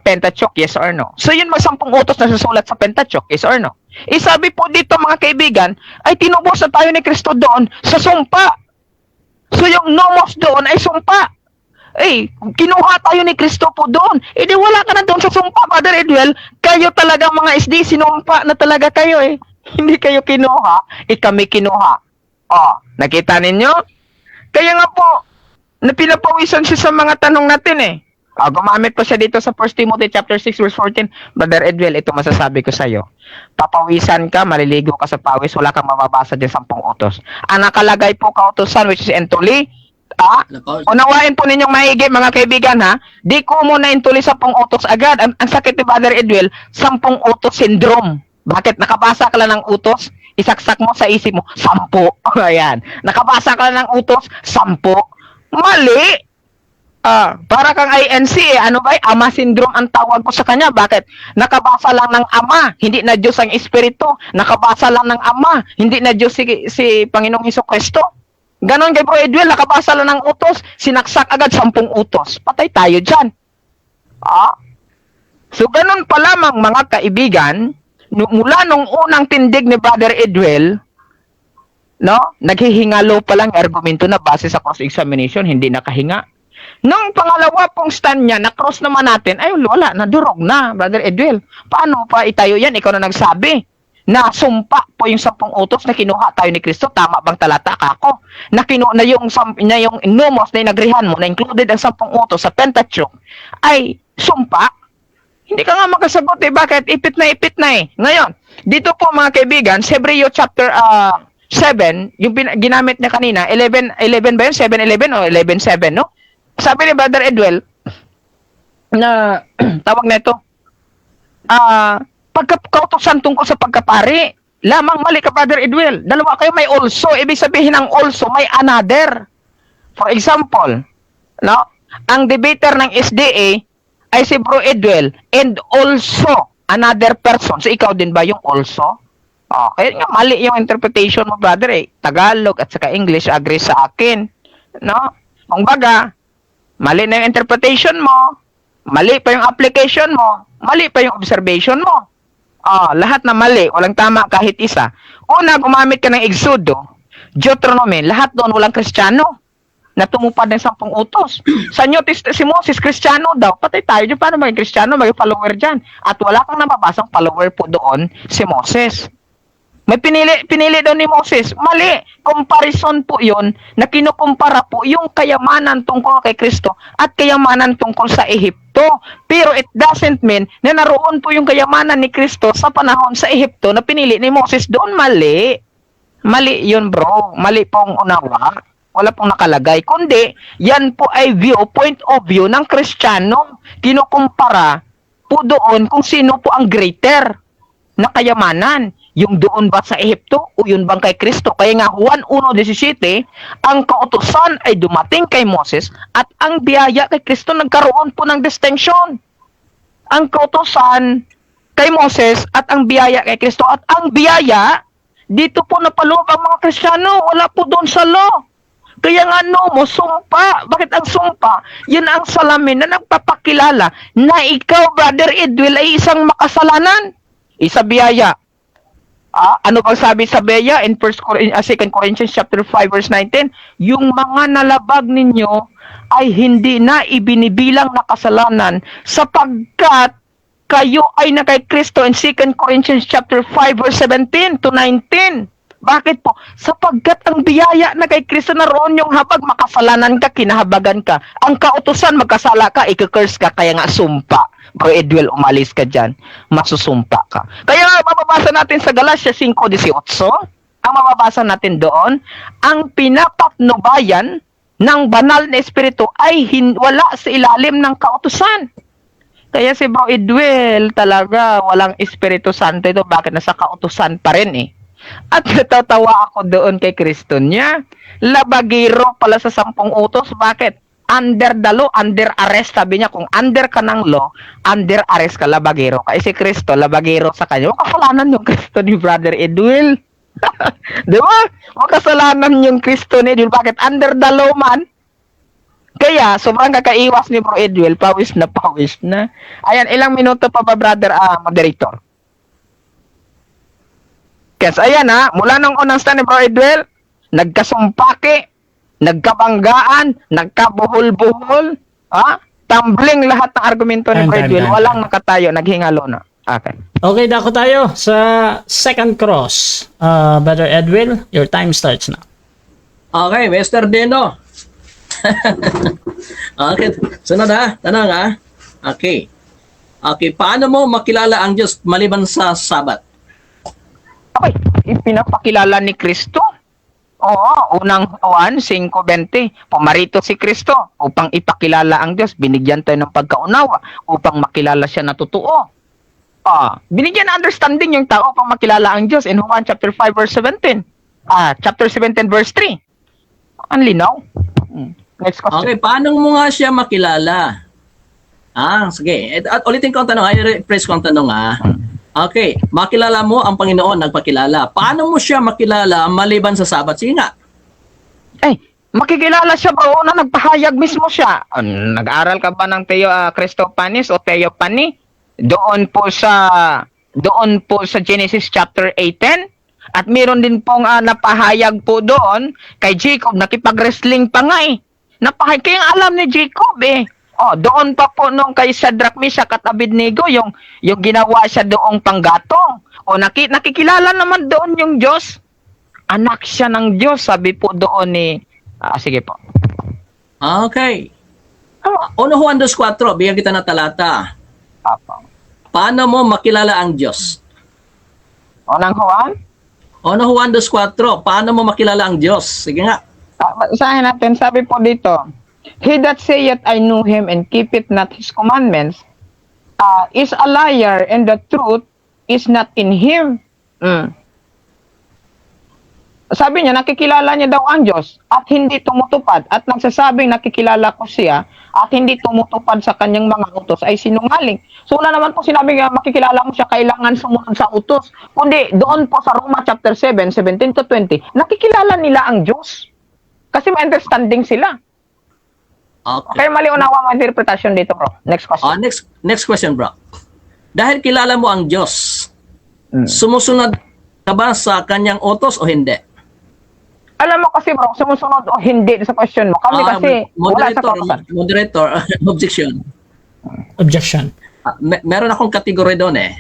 Pentateuch, yes or no? So, yun ba 10 utos na susulat sa Pentateuch, yes or no? Sabi po dito, mga kaibigan, ay tinubos na tayo ni Kristo doon sa sumpa. So, yung nomos doon ay sumpa. Kinuha tayo ni Kristo po doon. Di wala ka na doon sa sumpa, Brother Edwel. Kayo talaga mga SD, sinumpa na talaga kayo Hindi kayo kinuha, kami kinuha. Nakita ninyo? Kaya nga po, napinapawisan siya sa mga tanong natin Gumamit pa siya dito sa 1 Timothy chapter 6 verse 14. Brother Edwel, ito masasabi ko sa iyo. Papawisan ka, maliligo ka sa pawis, wala kang mababasa din 10 utos. Ang nakalagay po kautosan, which is entuli, unawain po ninyong maigi, mga kaibigan, di ko muna entuli 10 utos agad. Ang sakit ni Brother Edwel, 10 utos syndrome. Bakit? Nakabasa ka lang ng utos, isaksak mo sa isip mo, 10. Ayan. Nakabasa ka lang ng utos, 10. Mali. Para kang INC Ano ba? Ama syndrome ang tawag ko sa kanya. Bakit? Nakabasa lang ng Ama, hindi na Diyos ang Espiritu. Nakabasa lang ng Ama, hindi na Diyos si Panginoong Jesucristo. Ganon kay Bro Edwel, nakabasa lang ng utos, sinaksak agad 10 utos. Patay tayo dyan. So, ganon pa lamang, mga kaibigan, mula nung unang tindig ni Brother Edwel, naghihingalo pa lang argumento na base sa cross-examination, hindi nakahinga. Nung pangalawa pong stand niya, na-cross naman natin, wala, nadurog na, Brother Edwel. Paano pa itayo yan? Ikaw na nagsabi na sumpa po yung 10 utos na kinuha tayo ni Kristo. Tama bang talata kako? Na yung nomos na inagrihan mo, na included ang 10 utos sa Pentateuch, ay sumpa? Hindi ka nga makasagot Bakit? Ipit na Ngayon, dito po mga kaibigan, sa Hebreo chapter 7, yung ginamit niya kanina, 11 ba yun? 7:11 o 11:7, no? Sabi ni Brother Edwell, na tawag na ito, pagkautosan tungkol sa pagkapari, lamang mali ka, Brother Edwell. Dalawa kayo, may also. Ibig sabihin ng also, may another. For example, no? Ang debater ng SDA ay si Bro Edwell and also another person. So, ikaw din ba yung also? Okay, nga mali yung interpretation mo, brother, eh. Tagalog at saka English agree sa akin. No? Kung baga, mali na yung interpretation mo, mali pa yung application mo, mali pa yung observation mo. Lahat na mali, walang tama kahit isa. Una, gumamit ka ng Exodo, Deuteronomy, lahat doon walang Kristiyano na tumupad ng 10 utos. Sa New Testament, si Moses, Kristiyano daw. Patay tayo dyan, paano maging Kristiyano, maging follower dyan? At wala kang nababasang follower po doon, si Moses. May pinili daw ni Moses. Mali. Comparison po yun na kinukumpara po yung kayamanan tungkol kay Kristo at kayamanan tungkol sa Ehipto. Pero it doesn't mean na naroon po yung kayamanan ni Kristo sa panahon sa Ehipto na pinili ni Moses doon. Mali. Mali yun, bro. Mali pong unawa. Wala pong nakalagay. Kundi, yan po ay point of view ng Kristiyano. Kinukumpara po doon kung sino po ang greater na kayamanan. Yung doon ba sa Ehipto o yun bang kay Kristo? Kaya nga Juan 1:17, ang kautusan ay dumating kay Moses at ang biyaya kay Kristo nagkaroon po ng distinction. Ang kautusan kay Moses at ang biyaya kay Kristo at ang biyaya dito po napaloob ang mga Kristiyano, wala po doon sa law. Kaya nga mo, sumpa. Bakit ang sumpa? Yan ang salamin na nagpapakilala na ikaw, Brother Edwell, ay isang makasalanan. Isa biyaya. Ano bang sabi sa Beya in 2 Corinthians chapter 5 verse 19? Yung mga nalabag ninyo ay hindi na ibinibilang na kasalanan sapagkat kayo ay na kay Kristo in 2 Corinthians chapter 5 verse 17 to 19. Bakit po? Sapagkat ang biyaya na kay Kristo naroon yung habag makasalanan ka, kinahabagan ka. Ang kautusan magkasala ka, i-curse ka, kaya nga sumpa. Bro Edwell, umalis ka dyan, masusumpa ka. Kaya mababasa natin sa Galatia 5:18, ang mababasa natin doon, ang pinapatnubayan ng banal na espiritu ay wala sa ilalim ng kautusan. Kaya si Bro Edwell talaga walang Espiritu Santo ito, bakit nasa kautusan pa rin eh. At natatawa ako doon kay Kristo niya. Labagiro pala sa 10 utos, bakit? Under the law, under arrest. Sabi niya, kung under ka ng law, under arrest ka, labagiro ka. Si Kristo, labagiro sa kanya. Makasalanan yung Kristo ni Brother Edwell. Di ba? Makasalanan yung Kristo ni Edwell. Bakit? Under the law man. Kaya, sobrang kakaiwas ni Bro Edwell. Pawis na pawis na. Ayan, ilang minuto pa ba, Brother Moderator? Yes, ayan mula nung unang stand ni Bro Edwell, nagkasumpake, nagkabanggaan, nagkabuhol-buhol, tumbling lahat ng argumento ni Bro Edwell, walang nakatayo, naghingalo na. Okay. Okay, dako tayo sa second cross. Brother Edwell, your time starts now. Okay, Mr. Deno. Okay, sunod tanong Okay. Okay, paano mo makilala ang Diyos maliban sa Sabat? Okay, ipinapakilala ni Kristo. Oo, unang Juan 5:20, pumarito si Kristo upang ipakilala ang Diyos. Binigyan tayo ng pagkaunawa upang makilala siya na totoo. Binigyan ng understanding yung tao upang makilala ang Diyos in Juan chapter 5 verse 17. Chapter 17 verse 3. Ang linaw. Next question. Okay, paano mo nga siya makilala? Sige. At ulitin ko ang tanong, i-rephrase ko ang tanong Okay, makilala mo ang Panginoon, nagpakilala. Paano mo siya makilala maliban sa Sabat? Sige nga. Makikilala siya bro na nagpahayag mismo siya. Nag-aral ka ba ng Christopanis o Theophany? Doon po sa Genesis chapter 18. At meron din pong napahayag po doon kay Jacob, nakipag-wrestling pa nga Napahayag, kaya alam ni Jacob doon pa po nung kay Shadrach, Meshach at Abednego, yung ginawa siya doong panggatong. Nakikilala naman doon yung Diyos. Anak siya ng Diyos, sabi po doon ni... sige po. Okay. 1 Juan 2:4, bigyan kita ng talata. Apo. Paano mo makilala ang Diyos? Unang Juan? Ono Juan 2:4, paano mo makilala ang Diyos? Sige nga. Basahin natin, sabi po dito, He that saith I know him and keepeth not his commandments is a liar, and the truth is not in him. Sabi niya, nakikilala niya daw ang Diyos at hindi tumutupad, at nagsasabing nakikilala ko siya at hindi tumutupad sa kanyang mga utos ay sinungaling. So wala naman po sinabi nga makikilala mo siya kailangan sumunod sa utos, kundi doon po sa Roma chapter 7, 17 to 20, nakikilala nila ang Diyos. Kasi may understanding sila. Okay. Kaya mali unawa ang interpretation dito, bro. Next question. Next question, bro. Dahil kilala mo ang Diyos, sumusunod ka ba sa kanyang utos o hindi? Alam mo kasi, bro, sumusunod o hindi sa question mo. Kami kasi wala sa kautosan. Moderator, objection. Objection. Meron akong kategory doon eh.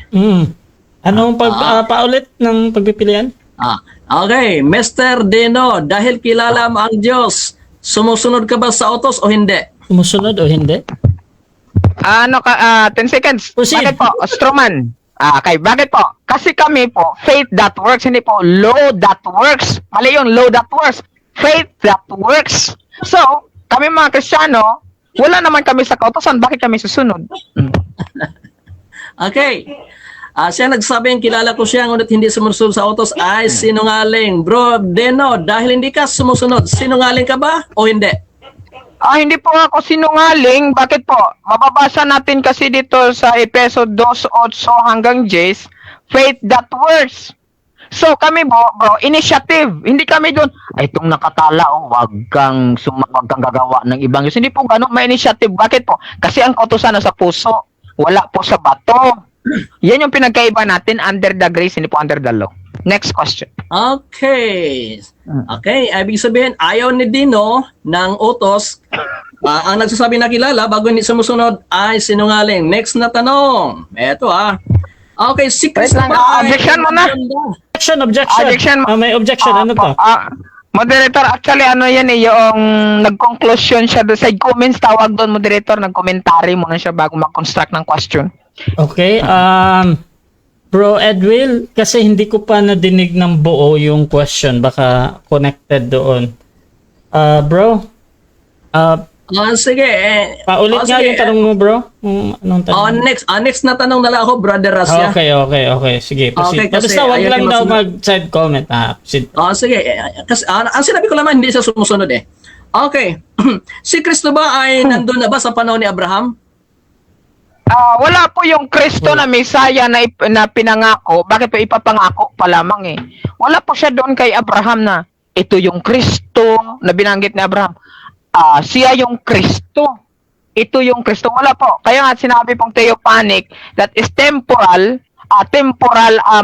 Anong paulit ng pagpipilian? Okay, Mr. Dino, dahil kilala mo ang Diyos, sumusunod ka ba sa utos o hindi? Sumusunod o hindi? 10 seconds. Proceed. Bakit po? Stroman. Okay, bakit po? Kasi kami po, faith that works, hindi po law that works. Mali yung law that works. Faith that works. So, kami mga Kristiyano, wala naman kami sa kautosan, bakit kami susunod? Okay. Siya nagsabing kilala ko siya ngunit hindi sumusunod sa utos ay sinungaling. Bro, Deno, dahil hindi ka sumusunod, sinungaling ka ba o hindi? Hindi po ako sinungaling. Bakit po? Mababasa natin kasi dito sa Efeso 2:8 hanggang 10, faith that works. So kami bro, initiative. Hindi kami doon, itong nakatala, wag kang gagawa ng ibang Diyos. Hindi po ganun, may initiative. Bakit po? Kasi ang kautusan nasa puso, wala po sa bato. Yan yung pinagkaiba natin, under the grace, hindi po under the law. Next question. Okay. Okay, ibig sabihin, ayaw ni Dino ng utos. Ang nagsasabi na kilala bago hindi sumusunod ay sinungaling. Next na tanong. Eto Okay, si Chris Wait lang, objection mo na. Objection. May objection. Ano to? Moderator, actually yan yung nag-conclusion siya doon. Sa comments, tawag doon, moderator, nag-commentary muna siya bago mag-construct ng question. Okay, Bro Edwil, kasi hindi ko pa nadinig ng buo yung question, baka connected doon. Bro, sige. paulit nga yung tanong mo, bro. Anong tanong? Next na tanong na lang ako, Brother Rasya. Okay. Sige, proceed. Okay, kasi Basta wag ayaw lang niya daw masunod. mag-side comment. Proceed. Sige. Kasi, ang sinabi ko naman, hindi siya sumusunod eh. Okay. Si Kristo ba ay nandun na ba sa panahon ni Abraham? Wala po yung Kristo na Mesaya na pinangako. Bakit pa ipapangako pa lamang eh? Wala po siya doon kay Abraham na ito yung Kristo na binanggit ni Abraham. Siya yung Kristo. Ito yung Kristo. Wala po. Kaya nga sinabi pong theophanic that is temporal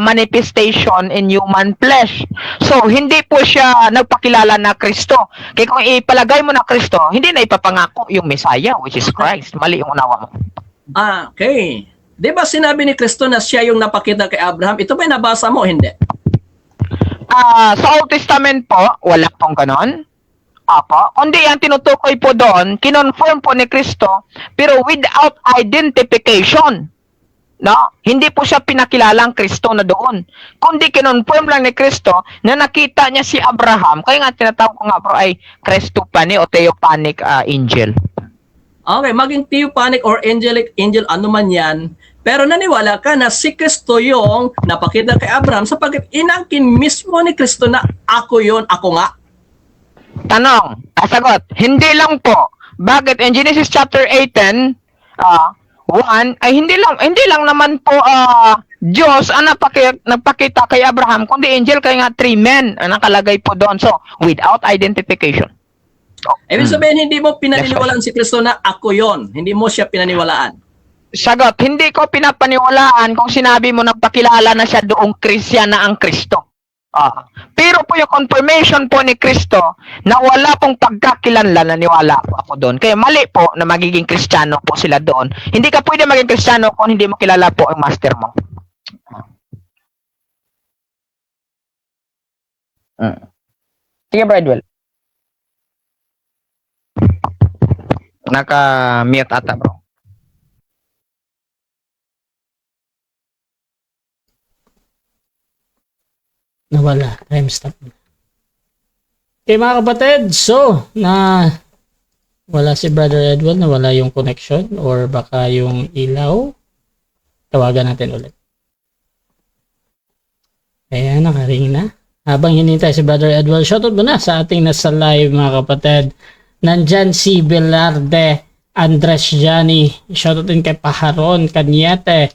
manifestation in human flesh. So, hindi po siya nagpakilala na Kristo. Kaya kung ipalagay mo na Kristo, hindi na ipapangako yung Messiah, which is Christ. Mali yung unawa mo. Okay. Di ba sinabi ni Kristo na siya yung napakita kay Abraham? Ito ba yung nabasa mo o hindi? Sa Old Testament po, wala pong ganon. Apo. Kundi ang tinutukoy po doon, kinonfirm po ni Kristo, pero without identification. No? Hindi po siya pinakilalang Kristo na doon. Kundi kinonfirm lang ni Kristo na nakita niya si Abraham. Kaya nga tinatawag ko nga bro ay Christophany o Theophanic angel. Okay, maging theophanic or angel, ano man yan. Pero naniwala ka na si Kristo yung napakita kay Abraham sapagkat inangkin mismo ni Kristo na ako yon, ako nga. Tanong, sagot, hindi lang po. Bakit in Genesis chapter 18, 1, ay hindi lang naman po Diyos ang nagpakita kay Abraham, kundi angel kaya nga 3 men ang nakalagay po doon. So, without identification. Ibig sabihin, hindi mo pinaniniwalaan si Kristo na ako yon. Hindi mo siya pinaniwalaan. Sagot, hindi ko pinapaniwalaan kung sinabi mo nagpakilala na siya doong Kristiyan na ang Kristo. Pero po yung confirmation po ni Kristo na wala pong pagkakilanlan, naniwala po ako doon. Kaya mali po na magiging Kristiyano po sila doon. Hindi ka pwede maging Kristiyano kung hindi mo kilala po ang master mo. Sige, Bradwell. Naka-mute ata, bro. Nawala. Time stop. Okay mga kapatid, so wala si Brother Edwin, nawala yung connection or baka yung ilaw. Tawagan natin ulit. Ayan, nakaring na. Habang hinintay si Brother Edwin, shoutout mo na sa ating nasa live mga kapatid. Nandyan si Belarde, Andres Jani, shoutout din kay Paharon Kanyete.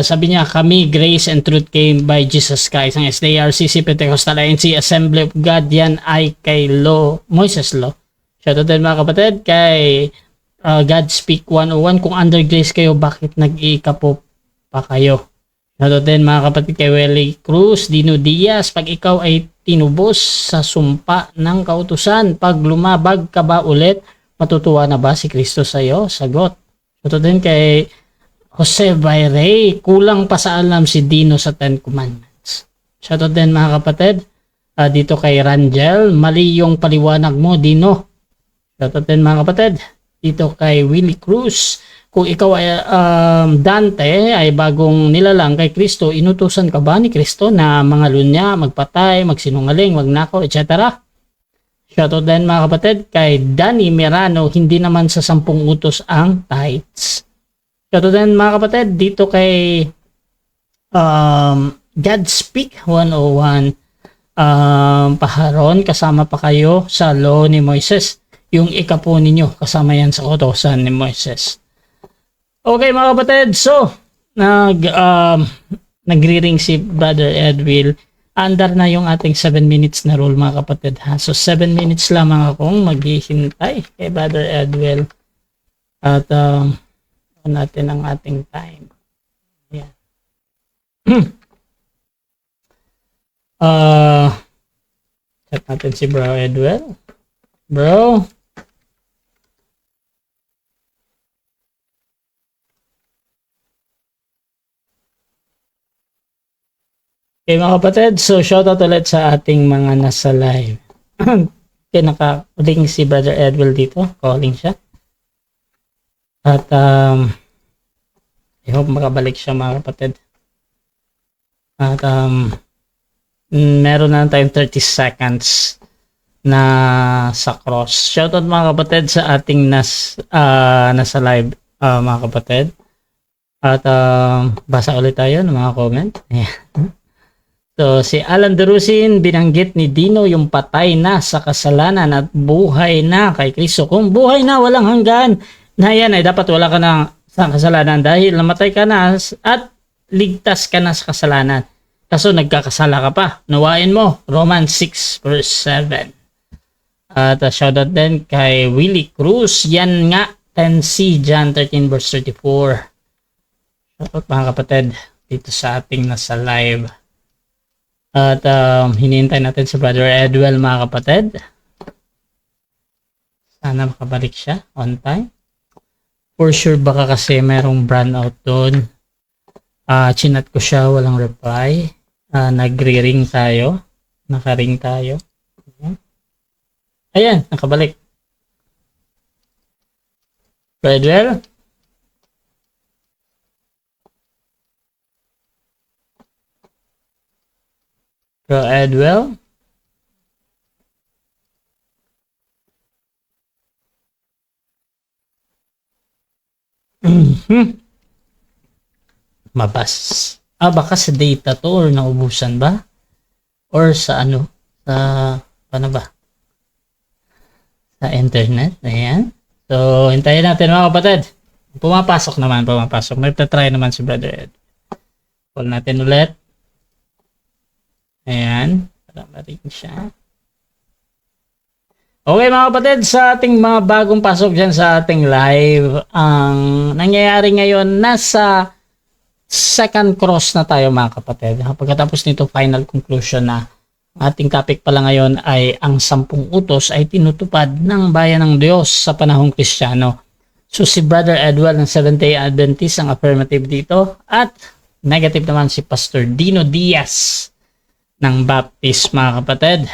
Sabi niya, kami, Grace and Truth came by Jesus Christ. Ang SDRCC Pentecostal ANC Assembly of God, yan ay kay Moises Law. Shoutout din mga kapatid kay God Speak 101. Kung under grace kayo, bakit nag-iikapo pa kayo? Shoutout din mga kapatid kay Welly Cruz, Dino Diaz. Pag ikaw ay tinubos sa sumpa ng kautusan, pag lumabag ka ba ulit, matutuwa na ba si Kristo sa iyo? Sagot. Shoutout din kay Jose Bayray, kulang pa sa alam si Dino sa 10 Commandments. Shoutout din mga kapatid. Dito kay Rangel, mali yung paliwanag mo, Dino. Shoutout din mga kapatid. Dito kay Willie Cruz, kung ikaw ay Dante ay bagong nilalang kay Kristo, inutusan ka ba ni Kristo na mangalunya, magpatay, magsinungaling, magnakaw, etc.? Shoutout din mga kapatid kay Danny Mirano, hindi naman sa 10 utos ang tithes. Shoutout din mga kapatid dito kay Godspeak 101. Paharon, kasama pa kayo sa law ni Moises. Yung ikapo ninyo, kasama yan sa utosan ni Moises. Okay mga kapatid, so nagri-ring si Brother Edwin. Under na yung ating 7 minutes na rule mga kapatid ha. So 7 minutes lamang akong maghihintay kay Brother Edwin. At natin ang ating time. Ayan. Chat natin si Bro Edwin. Bro. Okay mga kapatid, so shoutout ulit sa ating mga nasa live. Okay, naka-link si Brother Edwin dito. Calling siya. At I hope makabalik siya mga kapatid. At meron na tayong 30 seconds na sa cross. Shoutout mga kapatid sa ating nasa live mga kapatid. At basa ulit tayo ng mga comment. Ayan. So si Alan Derusin, binanggit ni Dino yung patay na sa kasalanan at buhay na kay Kristo. Kung buhay na walang hanggan, na yan ay dapat wala ka na sa kasalanan dahil namatay ka na at ligtas ka na sa kasalanan. Kaso nagkakasala ka pa. Nawain mo. Romans 6 verse 7. At shoutout din kay Willie Cruz. Yan nga 10C John 13 verse 34. Shoutout mga kapatid dito sa ating nasa live. At hinihintay natin si Brother Edwin mga kapatid. Sana makabalik siya on time. For sure baka kasi merong brand out doon. Chinat ko siya, walang reply. Nagre-ring tayo. Naka-ring tayo. Ayan, nakabalik. Edwin? Bro Edwin? Mabas. Baka sa data to or naubusan ba? Or sa ano? Paano ba? Sa internet. Ayan. So, hintayin natin mga kapatid. Pumapasok. May try naman si Brother Ed. Call natin ulit. Ayan. Para ma-ring siya. Okay mga kapatid, sa ating mga bagong pasok dyan sa ating live, ang nangyayari ngayon, nasa second cross na tayo mga kapatid. Pagkatapos nito, final conclusion na ating topic pala ngayon ay ang 10 utos ay tinutupad ng bayan ng Diyos sa panahong Kristiyano. So si Brother Edwin ng Seventh-day Adventist ang affirmative dito at negative naman si Pastor Dino Diaz ng Baptist mga kapatid.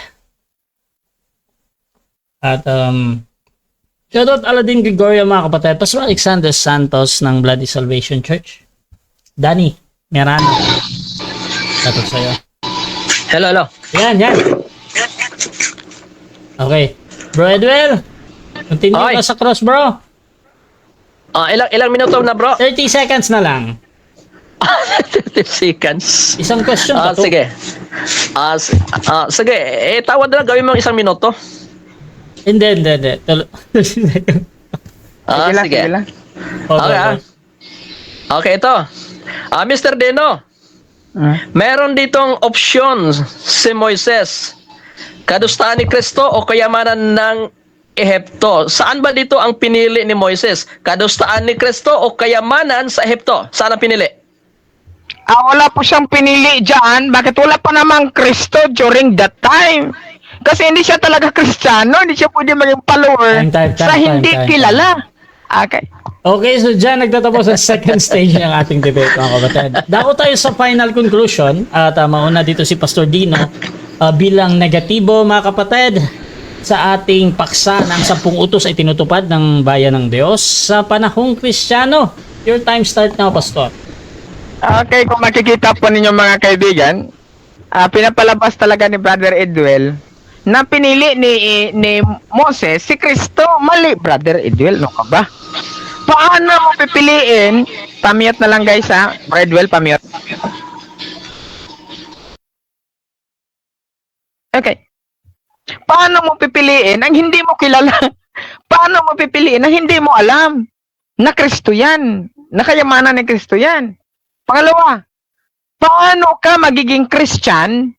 At shoutout Aladdin Gregorio mga kapatid. Pastor Alexander Santos ng Bloody Salvation Church. Danny Merano. Shoutout sa'yo. Hello, hello. Yan. Okay. Bro Edwell, continue Oy. ka sa cross, bro. Ilang minuto na, bro? 30 seconds na lang. 30 seconds. Isang question pa to. Sige. Sige, tawad na lang, gawin mo isang minuto. Hindi. Sige. lang. Okay, Okay, ito. Mr. Deno, meron ditong option si Moises. Kadustaan ni Kristo o kayamanan ng Ehipto. Saan ba dito ang pinili ni Moises? Kadustaan ni Kristo o kayamanan sa Ehipto? Saan ang pinili? Wala po siyang pinili dyan. Bakit wala pa namang Kristo during that time? Kasi hindi siya talaga Kristiyano. Hindi siya pwede maging follower sa hindi kilala. Okay. Okay, so dyan nagtatapos ang second stage ng ating debate, mga kapatid. Dako tayo sa final conclusion at mauna dito si Pastor Dino bilang negatibo, mga kapatid, sa ating paksa ng 10 utos ay tinutupad ng bayan ng Diyos sa panahong Kristiyano. Your time start now, Pastor. Okay, kung makikita po ninyo mga kaibigan, pinapalabas talaga ni Brother Edwell na pinili ni Moses si Kristo. Mali, Brother Edwell, no ka ba? Paano mo pipiliin? Pamute na lang guys ha. Brother Edwell, pamute. Okay. Paano mo pipiliin ang hindi mo kilala? Paano mo pipiliin ang hindi mo alam na Kristo yan? Na kayamanan ni Kristo yan? Pangalawa, paano ka magiging Christian?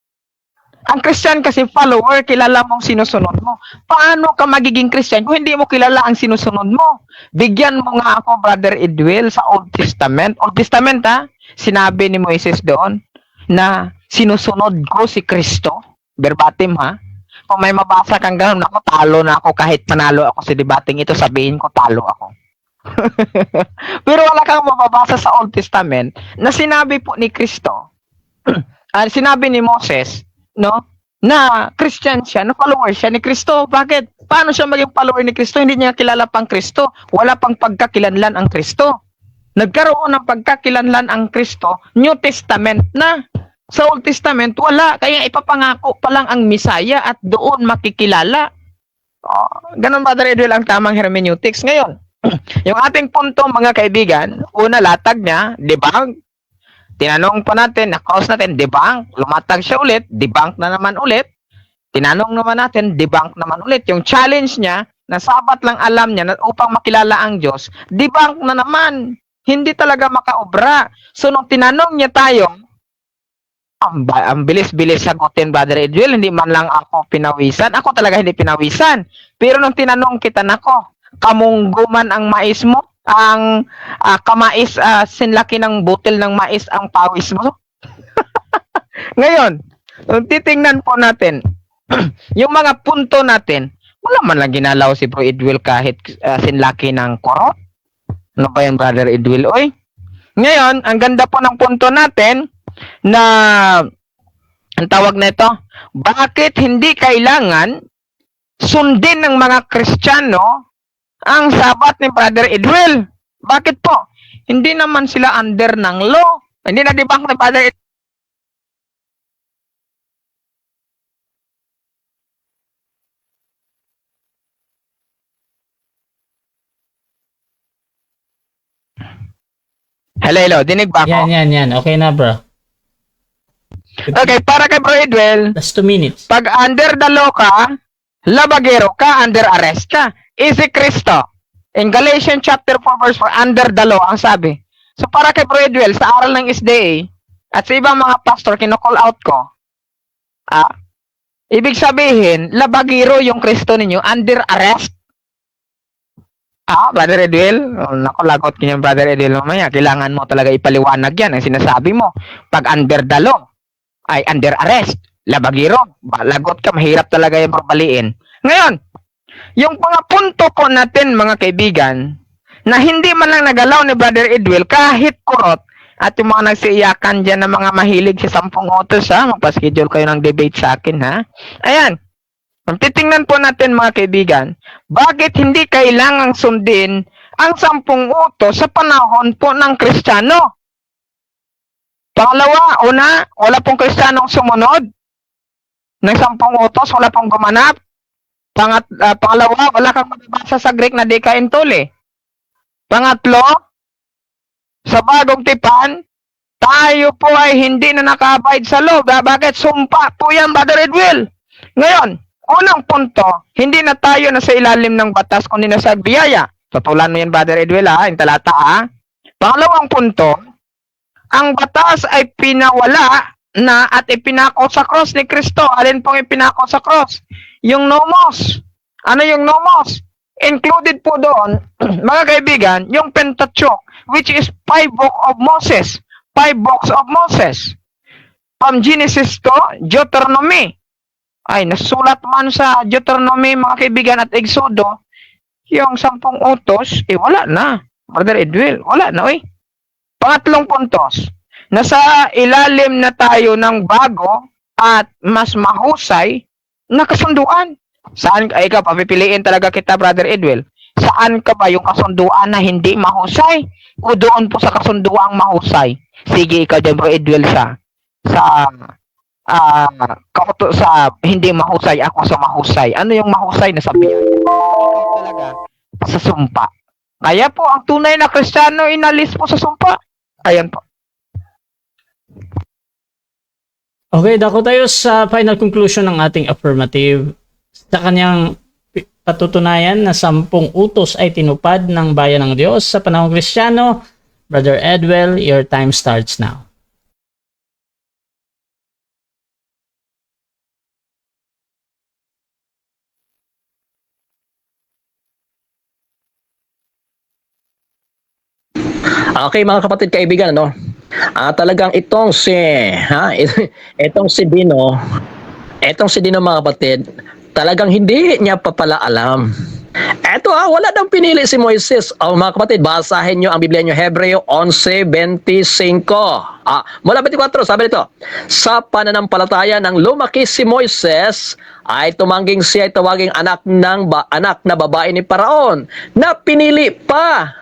Ang Christian kasi follower, kilala mong sinusunod mo. Paano ka magiging Christian kung hindi mo kilala ang sinusunod mo? Bigyan mo nga ako, Brother Edwell, sa Old Testament. Old Testament ha, sinabi ni Moises doon na sinusunod ko si Kristo. Verbatim ha. Kung may mabasa kang gano'n, ako talo na ako kahit panalo ako sa debating ito, sabihin ko talo ako. Pero wala kang mababasa sa Old Testament na sinabi po ni Kristo, sinabi ni Moses, no, na Christian siya, na follower siya ni Kristo. Bakit? Paano siya maging follower ni Kristo? Hindi niya kilala pang Kristo. Wala pang pagkakilanlan ang Kristo. Nagkaroon ng pagkakilanlan ang Kristo, New Testament na. Sa Old Testament, wala. Kaya ipapangako pa lang ang Misaya at doon makikilala. Ganun ba, Brother Edwell, ang tamang hermeneutics? Ngayon, yung ating punto, mga kaibigan, una, latag niya, debunk. Tinanong pa natin, na-cross natin, debunk. Lumatag siya ulit, debunk na naman ulit. Tinanong naman natin, debunk naman ulit. Yung challenge niya, na sabat lang alam niya na upang makilala ang Diyos, debunk na naman. Hindi talaga makaobra. So, nung tinanong niya tayo, ang bilis-bilis sagutin, Brother Edwell, hindi man lang ako pinawisan. Ako talaga hindi pinawisan. Pero nung tinanong kita, nako, kamungguman ang mais mo, ang kamais, sinlaki ng butil ng mais ang pawis mo. Ngayon, titingnan po natin, yung mga punto natin, wala man lang ginalaw si Bro Edwell kahit sinlaki ng korot. Ano ba yan, Brother Edwell? Oy? Ngayon, ang ganda po ng punto natin, na ang tawag na ito, bakit hindi kailangan sundin ng mga Kristiyano ang sabat ni Brother Edwell? Bakit po? Hindi naman sila under ng law. Hindi na debunk ni Brother Edwell. Hello, dinig ba ako? Yan. Okay na, bro. Okay, para kay Bro Edwell, That's 2 minutes. pag under the law ka, labagero ka, under arrest ka. Isi Kristo. In Galatians chapter 4 verse 4, under the law, ang sabi. So para kay Bro Edwell, sa aral ng SDA, at sa ibang mga pastor, kino-call out ko, ibig sabihin, labagero yung Kristo ninyo, under arrest. Brother Edwell, naku, lagot kinyo, Brother Edwell, mamaya, kailangan mo talaga ipaliwanag yan, ang sinasabi mo. Pag under the law, ay under arrest, labagiro, lagot ka, mahirap talaga yung babaliin. Ngayon, yung mga punto po natin, mga kaibigan, na hindi man lang nagalaw ni Brother Edwell, kahit kurot, at yung mga nagsiiyakan dyan na mga mahilig sa 10 utos, magpa-schedule kayo ng debate sa akin, ha? Ayan, titingnan po natin, mga kaibigan, bakit hindi kailangang sundin ang 10 utos sa panahon po ng Kristiyano? Pangalawa, una, wala pong Kristiyanong sumunod. ng 10 utos, wala pong gumanap. Pangalawa, wala kang mababasa sa Greek na dekaintole. Pangatlo, sa bagong tipan, tayo po ay hindi na naka-abide sa loob. Bakit? Sumpa po yan, Brother Edwil. Ngayon, unang punto, hindi na tayo nasa ilalim ng batas, kundi nasa biyaya. Tutulan mo yan, Brother Edwil, yung talata, Pangalawang punto, ang batas ay pinawala na at ipinako sa cross ni Kristo. Alin pong ipinako sa cross? Yung nomos. Ano yung nomos? Included po doon, mga kaibigan, yung Pentateuch, which is 5 book of Moses. 5 books of Moses. From Genesis to Deuteronomy. Ay, nasulat man sa Deuteronomy, mga kaibigan, at Exodo, yung 10 utos, wala na. Brother Edwil, wala na, Pangatlong puntos, nasa ilalim na tayo ng bago at mas mahusay na kasunduan. Saan ka, ikaw, papipiliin talaga kita, Brother Edwil? Saan ka ba yung kasunduan na hindi mahusay? O doon po sa kasunduang mahusay? Sige, ikaw dyan, Bro Edwil, sa hindi mahusay, ako sa mahusay. Ano yung mahusay na sabihan? Ikaw talaga sa sumpa. Kaya po, ang tunay na Kristiyano, inalis po sa sumpa. Ayan po. Okay, dako tayo sa final conclusion ng ating affirmative. Sa kanyang patutunayan na 10 utos ay tinupad ng bayan ng Diyos sa panahong Kristiyano. Brother Edwil, your time starts now. Okay mga kapatid kaibigan, talagang itong si Dino mga kapatid, talagang hindi niya pa pala alam. Eto wala nang pinili si Moises. Mga kapatid, basahin nyo ang Biblia nyo, Hebreo 11:25. Mula 24, sabi nito, sa pananampalataya ng lumaki si Moises, ay tumangging siya ay tawaging anak na babae ni Paraon, na pinili pa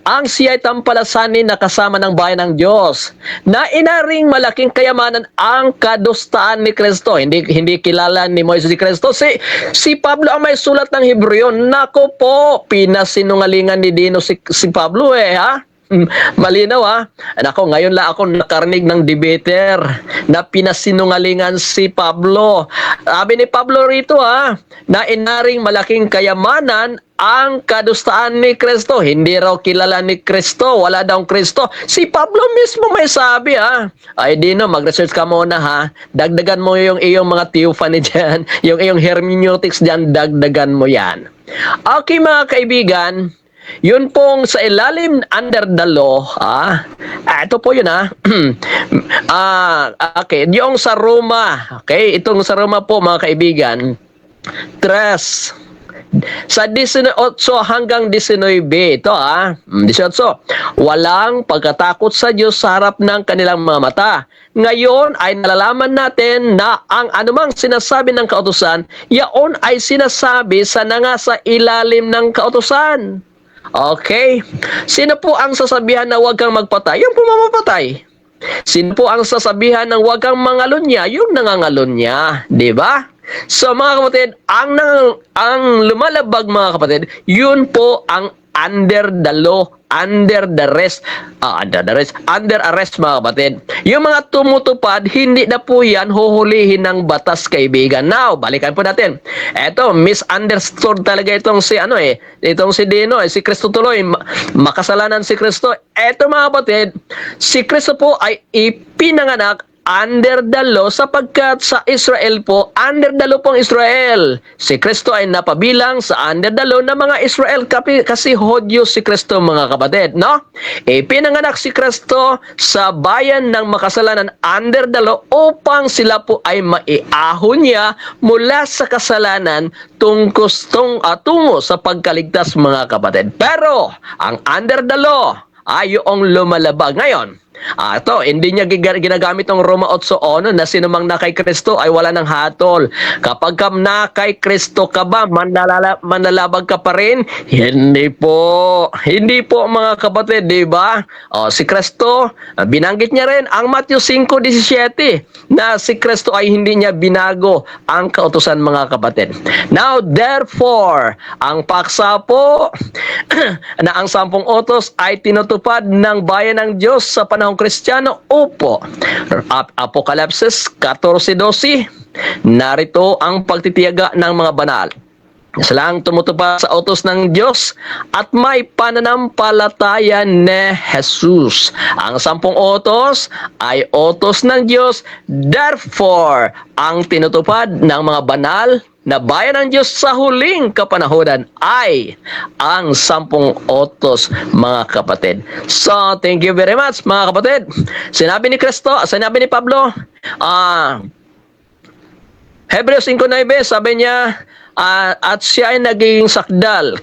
ang siya'y tampalasanin na kasama ng bayan ng Diyos, na inaring malaking kayamanan ang kadustaan ni Kristo. Hindi kilala ni Moises si Kristo. Si Pablo ang may sulat ng Hebreo. Nako po, pinasinungalingan ni Dino si Pablo Malinaw Nako, ngayon lang ako nakarinig ng debater na pinasinungalingan si Pablo. Sabi ni Pablo rito na inaring malaking kayamanan ang kadustaan ni Kristo. Hindi raw kilala ni Kristo, wala daw Kristo. Si Pablo mismo may sabi Ay Dino, mag-research ka muna Dagdagan mo yung iyong mga theophany dyan, yung iyong hermeneutics dyan, dagdagan mo yan. Okay mga kaibigan, yun pong sa ilalim under the law, ito po yun okay, yung sa Roma, okay, itong sa Roma po mga kaibigan, 3 sa 18 hanggang 19 ito 18, walang pagkatakot sa Diyos sa harap ng kanilang mga mata. Ngayon ay nalalaman natin na ang anumang sinasabi ng kautusan, yaon ay sinasabi sa nangasa ilalim ng kautusan. Okay? Sino po ang sasabihan na huwag kang magpatay? Yung pumapatay. Sino po ang sasabihan ng huwag kang mangalunya? Yung nangangalunya. Diba? So mga kapatid, ang lumalabag mga kapatid, yun po ang under the law, under arrest mga kapatid. Yung mga tumutupad, hindi na po yan huhulihin ng batas kaibigan. Now, balikan po natin. Eto, misunderstood talaga itong si itong si Dino, si Kristo tuloy, makasalanan si Kristo. Eto mga kapatid, si Kristo po ay ipinanganak under the law sapagkat sa Israel po, under the law pong Israel. Si Kristo ay napabilang sa under the law na mga Israel kasi Hodyo si Kristo mga kapatid, Pinanganak si Kristo sa bayan ng makasalanan under the law upang sila po ay maiahon niya mula sa kasalanan tungo sa pagkaligtas mga kapatid. Pero ang under the law ay yung lumalabag. Ngayon, Ito, hindi niya ginagamit ng Roma 8:1 na sinumang na kay Kristo ay wala ng hatol. Kapag ka na kay Kristo ka ba, manlalabag ka pa rin? Hindi po. Hindi po mga kapatid, di ba? Si Kristo, binanggit niya rin ang Matthew 5:17 na si Kristo ay hindi niya binago ang kautusan mga kapatid. Now, therefore, ang paksa po na ang 10 utos ay tinutupad ng bayan ng Diyos sa panahong Kristiyano, upo. Apokalipsis 14:12, narito ang pagtitiyaga ng mga banal. Silang tumutupad sa utos ng Diyos at may pananampalataya ni Jesus. Ang 10 utos ay utos ng Diyos, therefore, ang tinutupad ng mga banal na bayan ng Diyos sa huling kapanahonan ay ang 10 utos, mga kapatid. So, thank you very much, mga kapatid. Sinabi ni Kristo, sinabi ni Pablo, Hebrews 5:9, sabi niya, at siya ay naging sakdal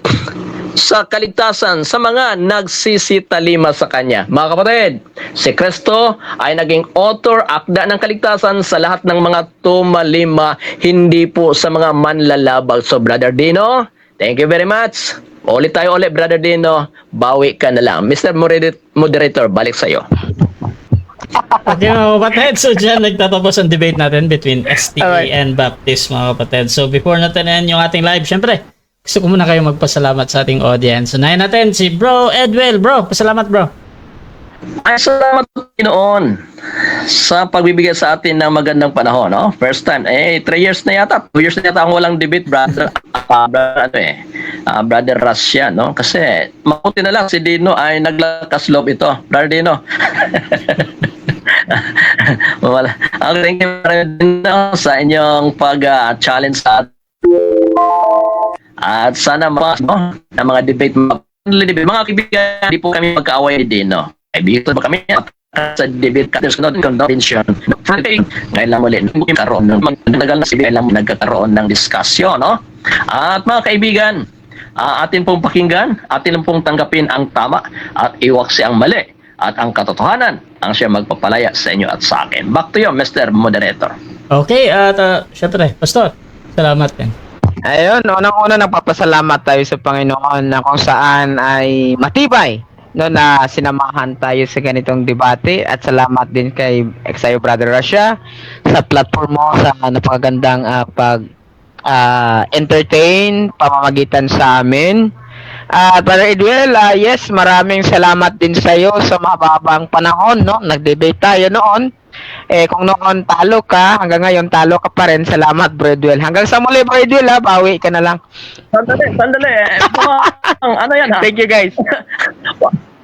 sa kaligtasan sa mga nagsisitalima sa Kanya. Mga kapatid, si Kristo ay naging author, akda ng kaligtasan sa lahat ng mga tumalima, hindi po sa mga manlalabag. So, Brother Dino, thank you very much. Ulit tayo ulit, Brother Dino. Bawi ka na lang. Mr. Moderator, balik sa'yo. Okay mga kapatid, so dyan nagtatapos ang debate natin between STA and Baptist mga kapatid. So before natin end yung ating live, syempre, gusto ko muna kayo magpasalamat sa ating audience. Unahin natin si Bro Edwell. Bro, pasalamat bro. Ay, salamat Pinoon sa pagbibigay sa atin ng magandang panahon, no? First time, 3 years na yata, 2 years na yata ang walang debate, brother. Brother Russ yan, no? Kasi mabuti na lang si Dino ay naglakas loob ito. Brother Dino. Wala. Thank you rin sa inyong pag-challenge sa atin. At sana na mga debate, mga kaibigan, hindi po kami magkaaway din, no? Kaibigan ba kami sa debate cutters not convention. Ngayon lang ulit, nagkaroon ng magdagal na ngayon lang nagkakaroon ng diskusyon, no? At mga kaibigan, atin pong pakinggan, atin pong tanggapin ang tama at iwaksi ang mali. At ang katotohanan ang siya magpapalaya sa inyo at sa akin. Back to you, Mr. Moderator. Okay, at syempre, Pastor, salamat din. Ayun, unang-una nagpapasalamat tayo sa Panginoon na kung saan ay matibay no, na sinamahan tayo sa ganitong debate, at salamat din kay sa'yo, Brother Russia, sa platform mo sa napakagandang entertain pamamagitan sa amin. Brother Edwell, yes, maraming salamat din sa iyo sa mahabang panahon, no? Nag-debate tayo noon. Kung noon talo ka, hanggang ngayon talo ka pa rin. Salamat, Brother Edwell. Hanggang sa muli, Brother Edwell, bawi ka na lang. Sandali. Ano yan, ha? Thank you, guys.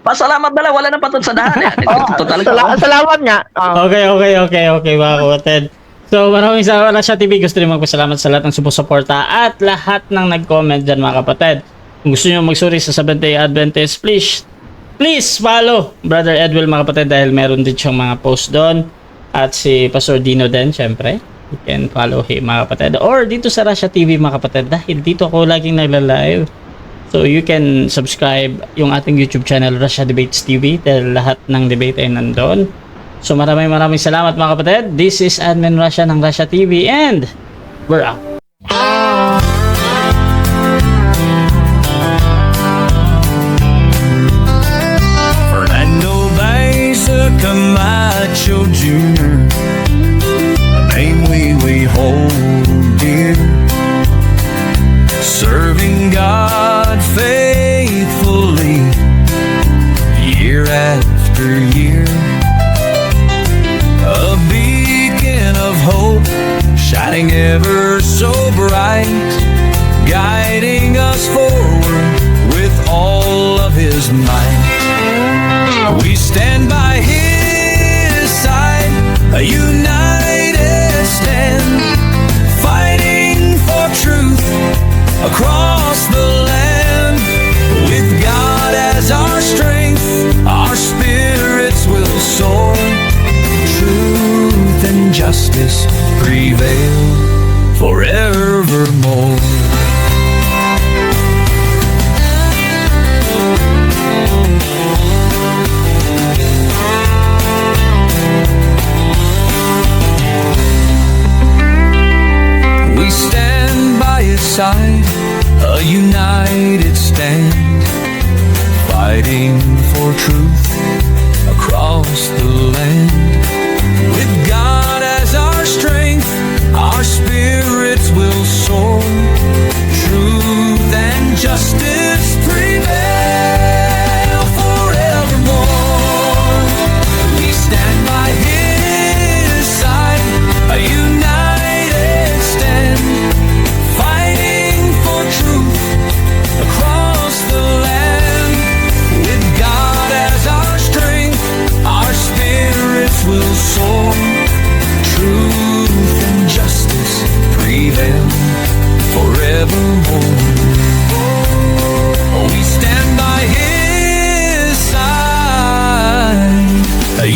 Pasalamat na lang, wala na patod sa dahan. Salamat nga. Okay, mga kapatid. So, maraming sa Russia TV. Gusto rin magpasalamat sa lahat ng sumusuporta at lahat ng nag-comment dyan, mga kapatid. Kung gusto nyo magsuri sa Seventh-day Adventist, please follow Brother Edwell, mga kapatid, dahil meron din siyang mga post doon. At si Pastor Dino din, syempre. You can follow him, mga kapatid. Or dito sa Russia TV, mga kapatid, dahil dito ako laging nagla-live. So, you can subscribe yung ating YouTube channel, Russia Debates TV, dahil lahat ng debate ay nandun. So, maraming salamat, mga kapatid. This is Admin Russia ng Russia TV, and we're out. Camacho Jr., a name we hold dear, serving God faithfully year after year, a beacon of hope shining ever so bright, guiding us forward with all of His might. We stand by His side, a united stand, fighting for truth across the land. With God as our strength, our spirits will soar. Truth and justice prevail forevermore. side, a united stand, fighting for truth across the land. With God as our strength, our spirits will soar. Truth and justice prevail forevermore. We stand by His side, a united stand, fighting for truth across the land. With God as our strength, our spirits will soar. Truth and justice prevail forevermore. We stand by His side, a